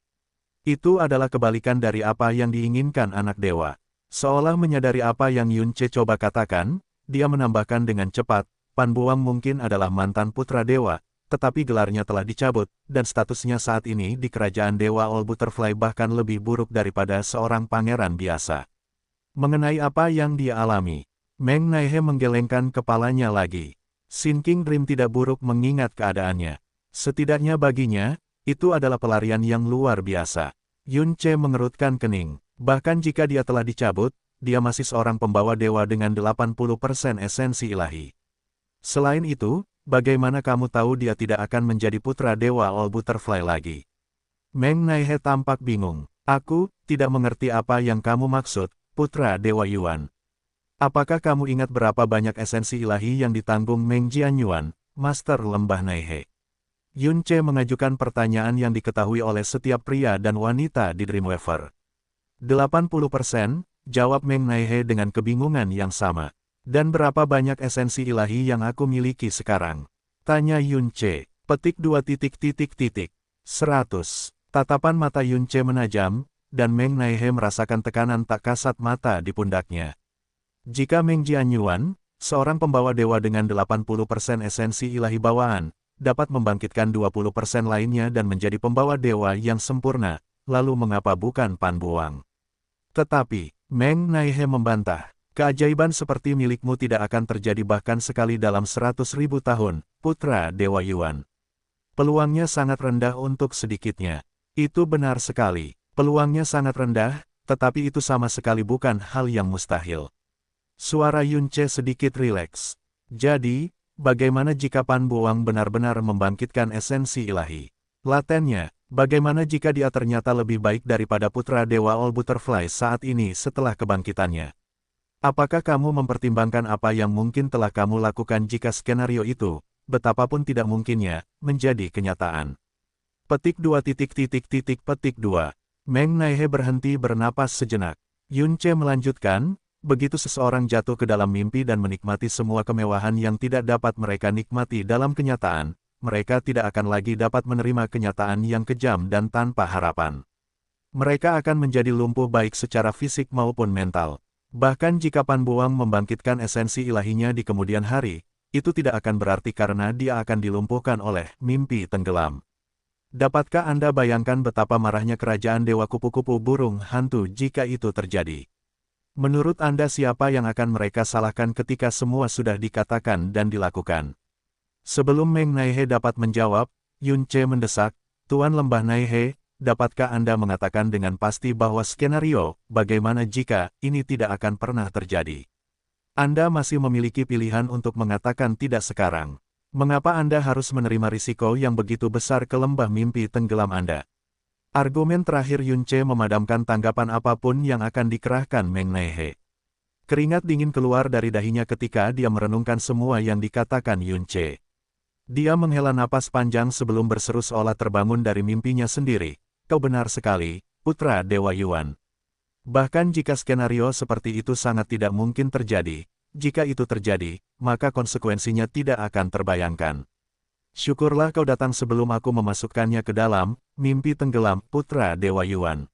Speaker 1: Itu adalah kebalikan dari apa yang diinginkan anak dewa. Seolah menyadari apa yang Yun Ce coba katakan, dia menambahkan dengan cepat, Pan Buang mungkin adalah mantan putra dewa, tetapi gelarnya telah dicabut, dan statusnya saat ini di kerajaan Dewa All Butterfly bahkan lebih buruk daripada seorang pangeran biasa. Mengenai apa yang dia alami, Meng Naihe menggelengkan kepalanya lagi. Sinking Dream tidak buruk mengingat keadaannya. Setidaknya baginya, itu adalah pelarian yang luar biasa. Yun Ce mengerutkan kening. Bahkan jika dia telah dicabut, dia masih seorang pembawa dewa dengan 80% esensi ilahi. Selain itu, bagaimana kamu tahu dia tidak akan menjadi putra dewa All Butterfly lagi? Meng Naihe tampak bingung. Aku tidak mengerti apa yang kamu maksud, putra dewa Yuan. Apakah kamu ingat berapa banyak esensi ilahi yang ditanggung Meng Jianyuan, Master Lembah Naihe? Yun Ce mengajukan pertanyaan yang diketahui oleh setiap pria dan wanita di Dreamweaver. 80%, jawab Meng Naihe dengan kebingungan yang sama. Dan berapa banyak esensi ilahi yang aku miliki sekarang? Tanya Yun Ce. Petik 2 100. Tatapan mata Yun Ce menajam, dan Meng Naihe merasakan tekanan tak kasat mata di pundaknya. Jika Meng Jianyuan, seorang pembawa dewa dengan 80% esensi ilahi bawaan, dapat membangkitkan 20% lainnya dan menjadi pembawa dewa yang sempurna, lalu mengapa bukan Pan Buang? Tetapi, Meng Naihe membantah, keajaiban seperti milikmu tidak akan terjadi bahkan sekali dalam 100.000 tahun, putra Dewa Yuan. Peluangnya sangat rendah untuk sedikitnya. Itu benar sekali, peluangnya sangat rendah, tetapi itu sama sekali bukan hal yang mustahil. Suara Yun Ce sedikit rileks. Jadi, bagaimana jika Pan Buang benar-benar membangkitkan esensi ilahi? Latennya, bagaimana jika dia ternyata lebih baik daripada putra Dewa All Butterfly saat ini setelah kebangkitannya? Apakah kamu mempertimbangkan apa yang mungkin telah kamu lakukan jika skenario itu, betapapun tidak mungkinnya, menjadi kenyataan? Petik 2. Meng Naihe berhenti bernapas sejenak. Yun Ce melanjutkan, begitu seseorang jatuh ke dalam mimpi dan menikmati semua kemewahan yang tidak dapat mereka nikmati dalam kenyataan, mereka tidak akan lagi dapat menerima kenyataan yang kejam dan tanpa harapan. Mereka akan menjadi lumpuh baik secara fisik maupun mental. Bahkan jika Pan Buang membangkitkan esensi ilahinya di kemudian hari, itu tidak akan berarti karena dia akan dilumpuhkan oleh mimpi tenggelam. Dapatkah Anda bayangkan betapa marahnya kerajaan Dewa Kupu-Kupu Burung Hantu jika itu terjadi? Menurut Anda siapa yang akan mereka salahkan ketika semua sudah dikatakan dan dilakukan? Sebelum Meng Naihe dapat menjawab, Yun Ce mendesak, Tuan Lembah Naihe, dapatkah Anda mengatakan dengan pasti bahwa skenario, bagaimana jika ini tidak akan pernah terjadi? Anda masih memiliki pilihan untuk mengatakan tidak sekarang. Mengapa Anda harus menerima risiko yang begitu besar ke lembah mimpi tenggelam Anda? Argumen terakhir Yun Che memadamkan tanggapan apapun yang akan dikerahkan Meng Nehe. Keringat dingin keluar dari dahinya ketika dia merenungkan semua yang dikatakan Yun Che. Dia menghela napas panjang sebelum berseru seolah terbangun dari mimpinya sendiri. Kau benar sekali, putra Dewa Yuan. Bahkan jika skenario seperti itu sangat tidak mungkin terjadi, jika itu terjadi, maka konsekuensinya tidak akan terbayangkan. Syukurlah kau datang sebelum aku memasukkannya ke dalam mimpi tenggelam, putra Dewa Yuan.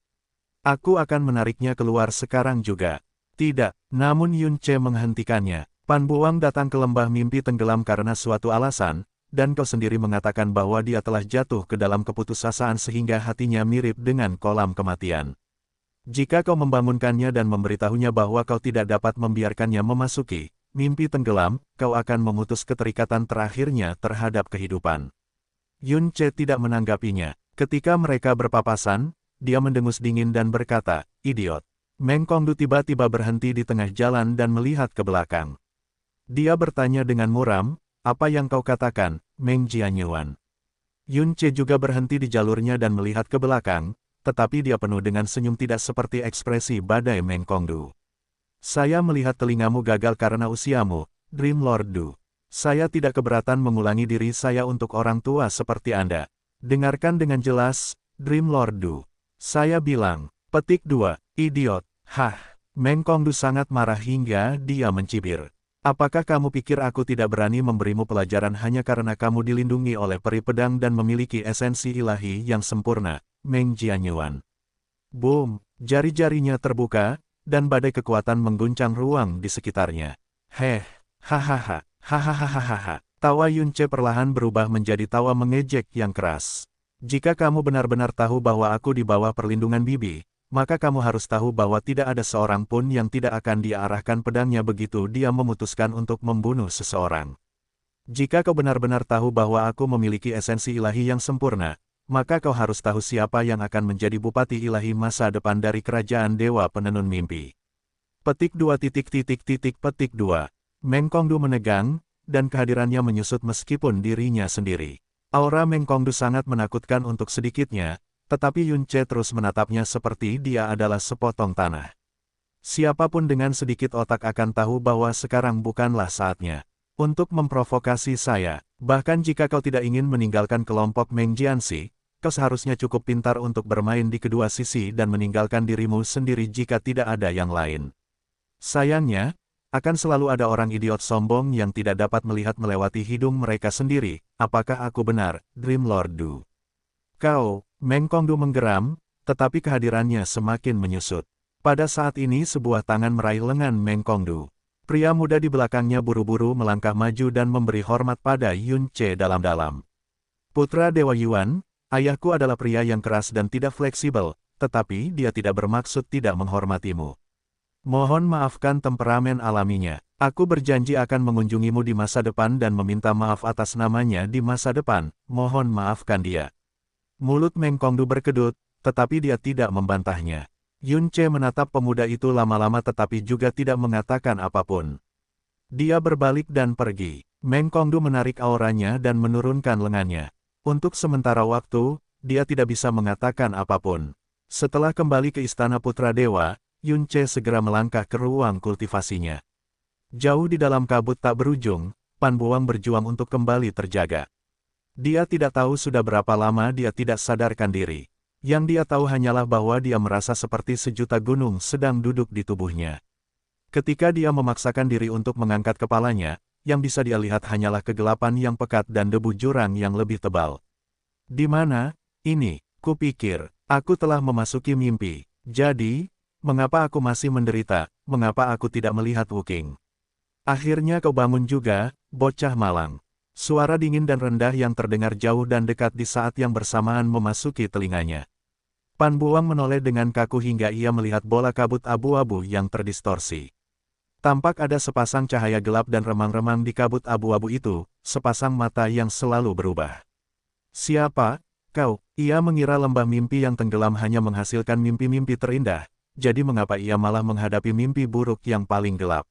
Speaker 1: Aku akan menariknya keluar sekarang juga. Tidak, namun Yun Che menghentikannya. Pan Buang datang ke lembah mimpi tenggelam karena suatu alasan, dan kau sendiri mengatakan bahwa dia telah jatuh ke dalam keputusasaan sehingga hatinya mirip dengan kolam kematian. Jika kau membangunkannya dan memberitahunya bahwa kau tidak dapat membiarkannya memasuki mimpi tenggelam, kau akan memutus keterikatan terakhirnya terhadap kehidupan. Yun Che tidak menanggapinya. Ketika mereka berpapasan, dia mendengus dingin dan berkata, idiot. Meng Kongdu tiba-tiba berhenti di tengah jalan dan melihat ke belakang. Dia bertanya dengan muram, apa yang kau katakan, Meng Jianyuan? Yun Che juga berhenti di jalurnya dan melihat ke belakang, tetapi dia penuh dengan senyum tidak seperti ekspresi badai Meng Kongdu. Saya melihat telingamu gagal karena usiamu, Dream Lord Du. Saya tidak keberatan mengulangi diri saya untuk orang tua seperti Anda. Dengarkan dengan jelas, Dream Lord Du. Saya bilang, petik 2. Idiot, hah, Meng Kongdu sangat marah hingga dia mencibir. Apakah kamu pikir aku tidak berani memberimu pelajaran hanya karena kamu dilindungi oleh peri pedang dan memiliki esensi ilahi yang sempurna, Meng Jianyuan? Boom, jari-jarinya terbuka, dan badai kekuatan mengguncang ruang di sekitarnya. Hahaha, hahaha. Tawa Yun Che perlahan berubah menjadi tawa mengejek yang keras. Jika kamu benar-benar tahu bahwa aku di bawah perlindungan Bibi, maka kamu harus tahu bahwa tidak ada seorang pun yang tidak akan dia arahkan pedangnya begitu dia memutuskan untuk membunuh seseorang. Jika kau benar-benar tahu bahwa aku memiliki esensi ilahi yang sempurna, maka kau harus tahu siapa yang akan menjadi bupati ilahi masa depan dari kerajaan Dewa Penenun Mimpi. Petik 2. Petik 2. Meng Kongdu menegang, dan kehadirannya menyusut meskipun dirinya sendiri. Aura Meng Kongdu sangat menakutkan untuk sedikitnya, tetapi Yun Che terus menatapnya seperti dia adalah sepotong tanah. Siapapun dengan sedikit otak akan tahu bahwa sekarang bukanlah saatnya untuk memprovokasi saya. Bahkan jika kau tidak ingin meninggalkan kelompok Meng Jianxi, kau seharusnya cukup pintar untuk bermain di kedua sisi dan meninggalkan dirimu sendiri jika tidak ada yang lain. Sayangnya, akan selalu ada orang idiot sombong yang tidak dapat melihat melewati hidung mereka sendiri. Apakah aku benar, Dream Lord Du? Kau, Meng Kongdu menggeram, tetapi kehadirannya semakin menyusut. Pada saat ini sebuah tangan meraih lengan Meng Kongdu. Pria muda di belakangnya buru-buru melangkah maju dan memberi hormat pada Yun Che dalam-dalam. Putra Dewa Yuan, ayahku adalah pria yang keras dan tidak fleksibel, tetapi dia tidak bermaksud tidak menghormatimu. Mohon maafkan temperamen alaminya. Aku berjanji akan mengunjungimu di masa depan dan meminta maaf atas namanya di masa depan. Mohon maafkan dia. Mulut Meng Kongdu berkedut, tetapi dia tidak membantahnya. Yun Che menatap pemuda itu lama-lama tetapi juga tidak mengatakan apapun. Dia berbalik dan pergi. Meng Kongdu menarik auranya dan menurunkan lengannya. Untuk sementara waktu, dia tidak bisa mengatakan apapun. Setelah kembali ke Istana Putra Dewa, Yun Che segera melangkah ke ruang kultivasinya. Jauh di dalam kabut tak berujung, Pan Buang berjuang untuk kembali terjaga. Dia tidak tahu sudah berapa lama dia tidak sadarkan diri. Yang dia tahu hanyalah bahwa dia merasa seperti sejuta gunung sedang duduk di tubuhnya. Ketika dia memaksakan diri untuk mengangkat kepalanya, yang bisa dia lihat hanyalah kegelapan yang pekat dan debu jurang yang lebih tebal. Di mana? Ini, kupikir, aku telah memasuki mimpi. Jadi, mengapa aku masih menderita? Mengapa aku tidak melihat Wuking? Akhirnya kau bangun juga, bocah malang. Suara dingin dan rendah yang terdengar jauh dan dekat di saat yang bersamaan memasuki telinganya. Pan Buang menoleh dengan kaku hingga ia melihat bola kabut abu-abu yang terdistorsi. Tampak ada sepasang cahaya gelap dan remang-remang di kabut abu-abu itu, sepasang mata yang selalu berubah. Siapa? Kau, Ia mengira lembah mimpi yang tenggelam hanya menghasilkan mimpi-mimpi terindah, jadi mengapa ia malah menghadapi mimpi buruk yang paling gelap?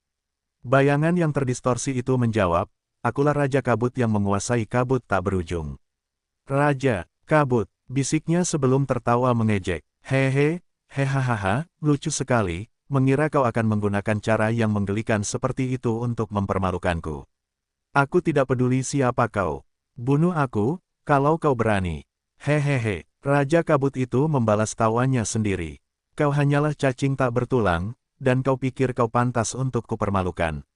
Speaker 1: Bayangan yang terdistorsi itu menjawab, akulah Raja Kabut yang menguasai kabut tak berujung. Raja Kabut, bisiknya sebelum tertawa mengejek. Hehe, hehahaha, lucu sekali, mengira kau akan menggunakan cara yang menggelikan seperti itu untuk mempermalukanku. Aku tidak peduli siapa kau. Bunuh aku, kalau kau berani. Hehehe, Raja Kabut itu membalas tawanya sendiri. Kau hanyalah cacing tak bertulang, dan kau pikir kau pantas untuk kupermalukan.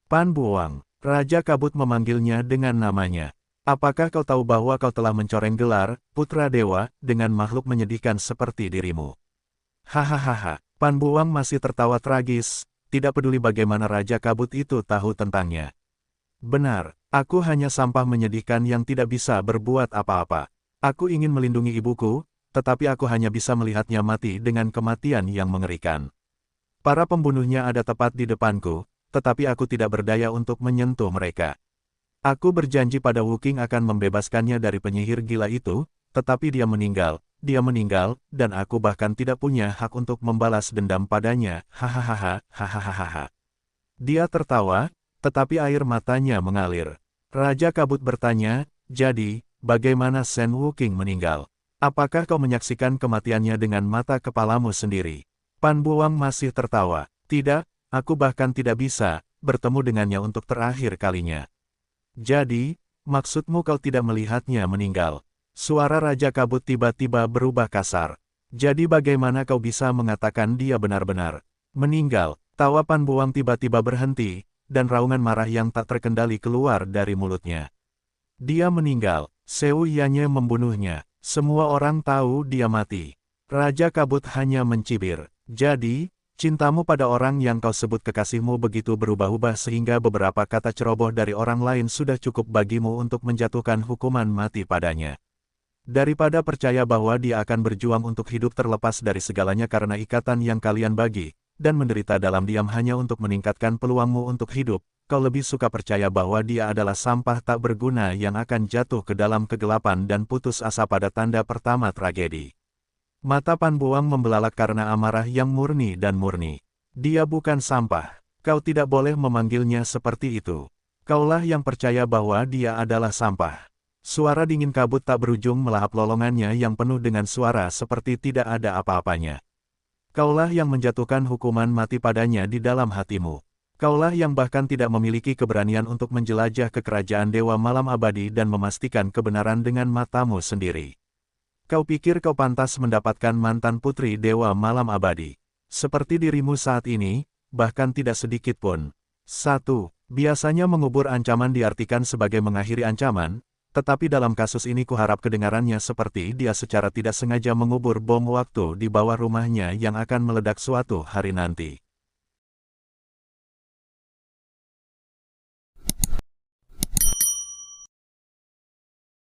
Speaker 1: Pan Buang, Raja Kabut memanggilnya dengan namanya. Apakah kau tahu bahwa kau telah mencoreng gelar, Putra Dewa, dengan makhluk menyedihkan seperti dirimu? Hahaha, Pan Buang masih tertawa tragis, tidak peduli bagaimana Raja Kabut itu tahu tentangnya. Benar, aku hanya sampah menyedihkan yang tidak bisa berbuat apa-apa. Aku ingin melindungi ibuku, tetapi aku hanya bisa melihatnya mati dengan kematian yang mengerikan. Para pembunuhnya ada tepat di depanku, tetapi aku tidak berdaya untuk menyentuh mereka. Aku berjanji pada Wu Qing akan membebaskannya dari penyihir gila itu, tetapi dia meninggal, dan aku bahkan tidak punya hak untuk membalas dendam padanya, hahaha, hahaha. Dia tertawa, tetapi air matanya mengalir. Raja Kabut bertanya, jadi, bagaimana Shen Wuqing meninggal? Apakah kau menyaksikan kematiannya dengan mata kepalamu sendiri? Pan Buang masih tertawa. Tidak, aku bahkan tidak bisa bertemu dengannya untuk terakhir kalinya. Jadi, maksudmu kau tidak melihatnya meninggal? Suara Raja Kabut tiba-tiba berubah kasar. Jadi bagaimana kau bisa mengatakan dia benar-benar meninggal? Tawa Pan Buang tiba-tiba berhenti, dan raungan marah yang tak terkendali keluar dari mulutnya. Dia meninggal, Seu Yanye membunuhnya, semua orang tahu dia mati. Raja Kabut hanya mencibir. Jadi, cintamu pada orang yang kau sebut kekasihmu begitu berubah-ubah sehingga beberapa kata ceroboh dari orang lain sudah cukup bagimu untuk menjatuhkan hukuman mati padanya. Daripada percaya bahwa dia akan berjuang untuk hidup terlepas dari segalanya karena ikatan yang kalian bagi, dan menderita dalam diam hanya untuk meningkatkan peluangmu untuk hidup, kau lebih suka percaya bahwa dia adalah sampah tak berguna yang akan jatuh ke dalam kegelapan dan putus asa pada tanda pertama tragedi. Mata Pan Buang membelalak karena amarah yang murni dan murni. Dia bukan sampah. Kau tidak boleh memanggilnya seperti itu. Kaulah yang percaya bahwa dia adalah sampah. Suara dingin kabut tak berujung melahap lolongannya yang penuh dengan suara seperti tidak ada apa-apanya. Kaulah yang menjatuhkan hukuman mati padanya di dalam hatimu. Kaulah yang bahkan tidak memiliki keberanian untuk menjelajah ke kerajaan Dewa Malam Abadi dan memastikan kebenaran dengan matamu sendiri. Kau pikir kau pantas mendapatkan mantan putri Dewa Malam Abadi. Seperti dirimu saat ini, bahkan tidak sedikit pun. 1. Biasanya mengubur ancaman diartikan sebagai mengakhiri ancaman, tetapi dalam kasus ini kuharap kedengarannya seperti dia secara tidak sengaja mengubur bom waktu di bawah rumahnya yang akan meledak suatu hari nanti.